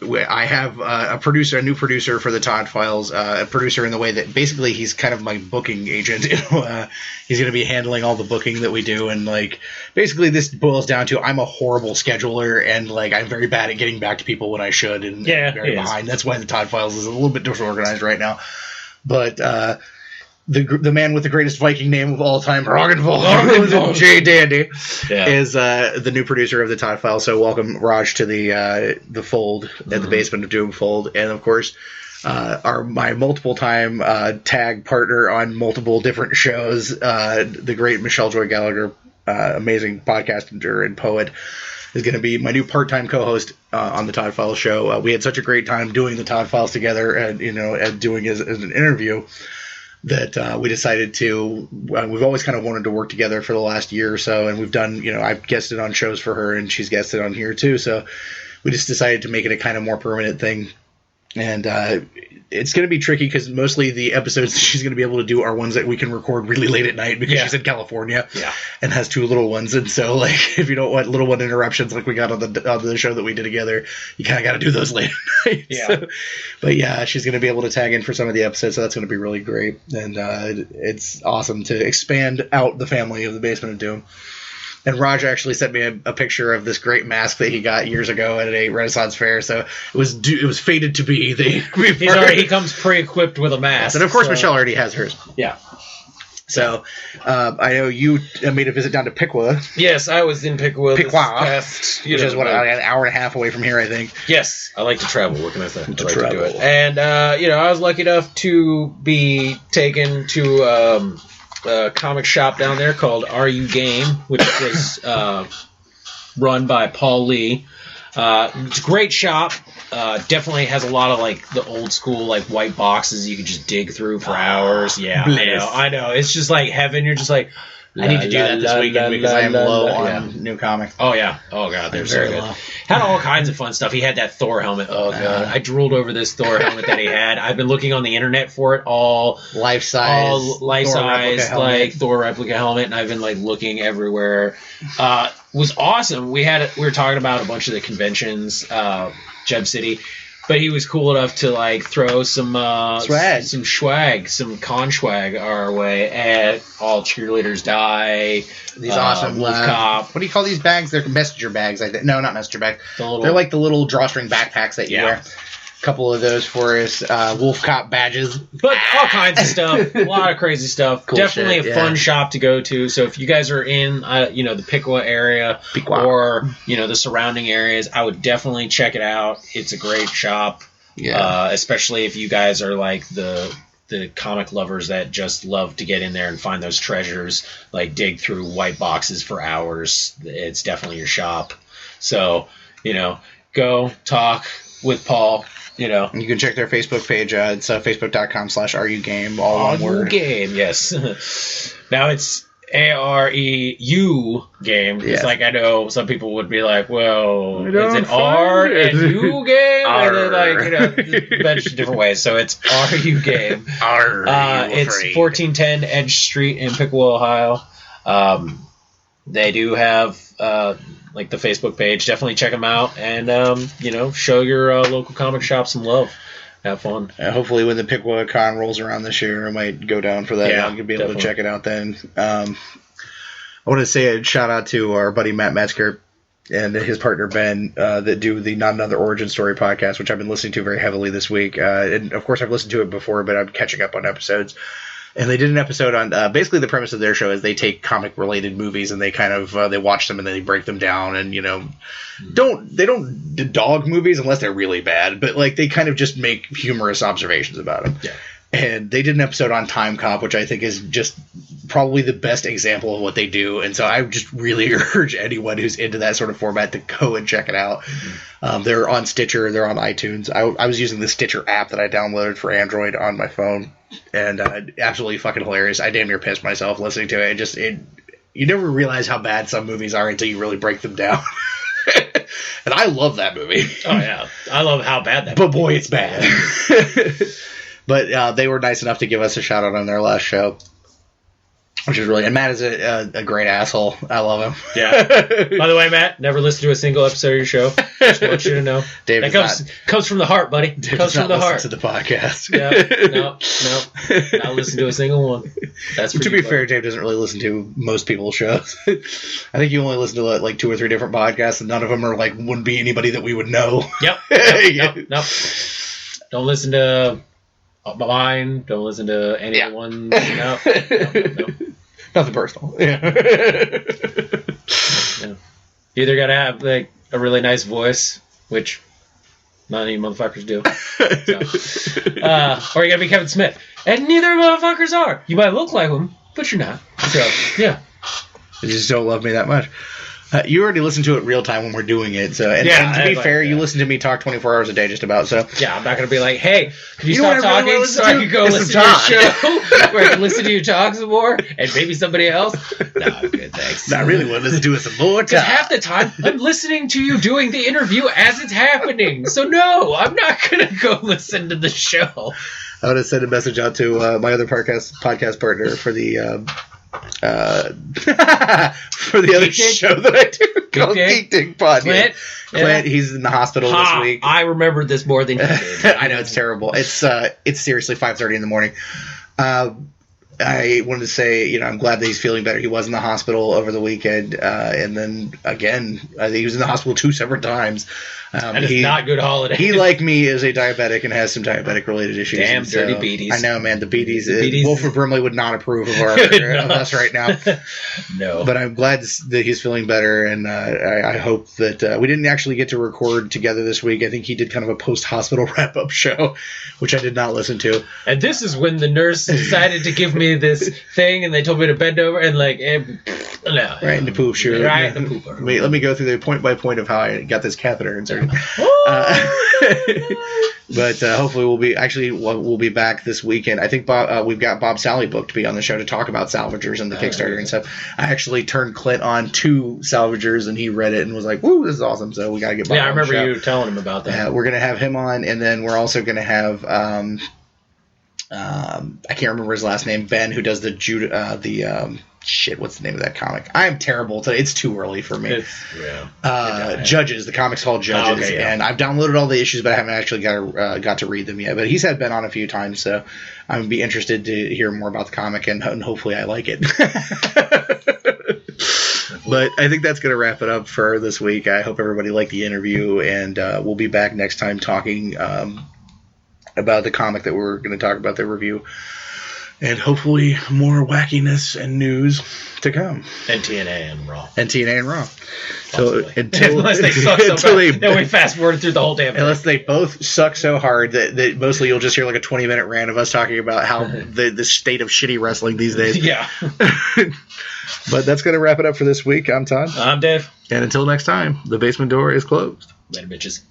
I have a new producer for the Todd Files, a producer in the way that basically he's kind of my booking agent. He's going to be handling all the booking that we do, and like basically this boils down to I'm a horrible scheduler, and like I'm very bad at getting back to people when I should, and very behind. That's why the Todd Files is a little bit disorganized right now. But the man with the greatest Viking name of all time, Ragnvald J. Dandy, is the new producer of the Todd File. So welcome, Raj, to the fold at the Basement of Doom fold, and of course, my multiple time tag partner on multiple different shows, the great Michelle Joy Gallagher, amazing podcaster and poet, is going to be my new part-time co-host on the Todd Files show. We had such a great time doing the Todd Files together, and and doing as an interview, that we decided to. We've always kind of wanted to work together for the last year or so, and we've done. I've guested on shows for her, and she's guested on here too. So we just decided to make it a kind of more permanent thing. And it's going to be tricky because mostly the episodes that she's going to be able to do are ones that we can record really late at night because she's in California and has 2 little ones. And so, like, if you don't want little one interruptions like we got on the show that we did together, you kind of got to do those late at night. Yeah. So, but yeah, she's going to be able to tag in for some of the episodes, so that's going to be really great. And it's awesome to expand out the family of the Basement of Doom. And Roger actually sent me a picture of this great mask that he got years ago at a Renaissance fair. So it was fated to be. He comes pre-equipped with a mask. And of course, Michelle already has hers. Yeah. So I know you made a visit down to Piqua. Yes, I was in Piqua. This past, which is an hour and a half away from here, I think. Yes, I like to travel. What can I say? I like to do it. And I was lucky enough to be taken to a comic shop down there called Are You Game, which was run by Paul Lee. It's a great shop. Definitely has a lot of like the old school like white boxes you can just dig through for hours. Yeah, I know. It's just like heaven. You're just like, I need to do that this weekend because I am low on new comics. Oh yeah. Oh god, they're very good. Had all kinds of fun stuff. He had that Thor helmet. Oh god, I drooled over this Thor helmet that he had. I've been looking on the internet for it. All life size like Thor replica helmet, and I've been like looking everywhere. Was awesome. We were talking about a bunch of the conventions, Jeb City. But he was cool enough to like throw some swag, some con swag our way at All Cheerleaders Die. These awesome Wolf Cop. What do you call these bags? They're messenger bags. No, not messenger bags. They're like the little drawstring backpacks that you wear. A couple of those for us. Wolf Cop badges. But all kinds of stuff. A lot of crazy stuff. Cool. Definitely a fun shop to go to. So if you guys are in the Piqua area or the surrounding areas, I would definitely check it out. It's a great shop. Yeah. Especially if you guys are like the comic lovers that just love to get in there and find those treasures, like dig through white boxes for hours. It's definitely your shop. So, go talk with Paul. You can check their Facebook page. It's facebook.com/RUGame, all one word. Game, yes. Now it's AREU game. It's like, I know some people would be like, well, is it R and U game? And then a bunch of different ways. So it's RU game. It's 1410 Edge Street in Piqua, Ohio. They do have like the Facebook page. Definitely check them out and show your local comic shop some love. Have fun. Hopefully when the Piqua Con rolls around this year, I might go down for that. Yeah, I'll be able to check it out then. I want to say a shout out to our buddy Matt Metzger and his partner Ben that do the Not Another Origin Story podcast, which I've been listening to very heavily this week. And of course I've listened to it before, but I'm catching up on episodes. And they did an episode on basically the premise of their show is they take comic related movies and they kind of they watch them and then they break them down and they don't dog movies unless they're really bad, but like they kind of just make humorous observations about them. Yeah. And they did an episode on Time Cop, which I think is just probably the best example of what they do. And so I just really urge anyone who's into that sort of format to go and check it out. Mm-hmm. They're on Stitcher. They're on iTunes. I was using the Stitcher app that I downloaded for Android on my phone. And absolutely fucking hilarious. I damn near pissed myself listening to it. You never realize how bad some movies are until you really break them down. And I love that movie. Oh, yeah. I love how bad that movie is. But boy, it's bad. But they were nice enough to give us a shout out on their last show, which is really. And Matt is a great asshole. I love him. Yeah. By the way, Matt, never listened to a single episode of your show. Just want you to know. Dave that comes from the heart, buddy. Dave comes from the heart. To the podcast. Yeah. No. Not listen to a single one. That's to be fair, Dave doesn't really listen to most people's shows. I think you only listen to like 2 or 3 different podcasts, and none of them are like wouldn't be anybody that we would know. Yep. Nope. Don't listen to mine. Don't listen to anyone. No. Nothing personal. Yeah. You either gotta have like a really nice voice, which not any motherfuckers do, or you gotta be Kevin Smith, and neither motherfuckers are. You might look like them, but you're not. So yeah, you just don't love me that much. You already listen to it real time when we're doing it. So, and to be fair, you listen to me talk 24 hours a day just about. So yeah, I'm not going to be like, hey, can you stop talking so I can go listen to your show where I can listen to you talk some more and maybe somebody else? No, I'm good, thanks. I really want to listen to it some more time. Because half the time, I'm listening to you doing the interview as it's happening. So no, I'm not going to go listen to the show. I would have sent a message out to my other podcast partner for the for the other show that I do called Geek Dig Pod. Clint, he's in the hospital this week. I remembered this more than you did. I know, it's terrible. It's seriously 5:30 in the morning. I wanted to say, I'm glad that he's feeling better. He was in the hospital over the weekend, and then again, I think he was in the hospital 2 separate times. And it's not good holiday. He, like me, is a diabetic and has some diabetic-related issues. Damn dirty beaties. I know, man. The beaties. Wolford Brimley would not approve of of us right now. No. But I'm glad that he's feeling better, and I hope that we didn't actually get to record together this week. I think he did kind of a post-hospital wrap-up show, which I did not listen to. And this is when the nurse decided to give me this thing, and they told me to bend over, and right in the poop, sure. Right in the poop. Let me go through the point by point of how I got this catheter inserted. But hopefully we'll be back this weekend. I think we've got Bob Sally booked to be on the show to talk about Salvagers and the Kickstarter and stuff. I actually turned Clint on to Salvagers, and he read it and was like, "Woo, this is awesome!" So we got to get Bob. Yeah, I remember you telling him about that. We're gonna have him on, and then we're also gonna have I can't remember his last name, Ben, who does what's the name of that comic? I am terrible today. It's too early for me. Judges. The comic's called Judges, and I've downloaded all the issues, but I haven't actually got to read them yet. But he's had Ben on a few times, so I'm gonna be interested to hear more about the comic, and hopefully I like it. But I think that's going to wrap it up for this week. I hope everybody liked the interview, and we'll be back next time talking about the comic that we're going to talk about, the review. And hopefully more wackiness and news to come. And TNA and Raw. So unless they suck so bad, then we fast forward through the whole damn thing. Unless they both suck so hard that mostly you'll just hear like a 20-minute rant of us talking about how the state of shitty wrestling these days. Yeah. But that's going to wrap it up for this week. I'm Todd. I'm Dave. And until next time, the basement door is closed. Later, bitches.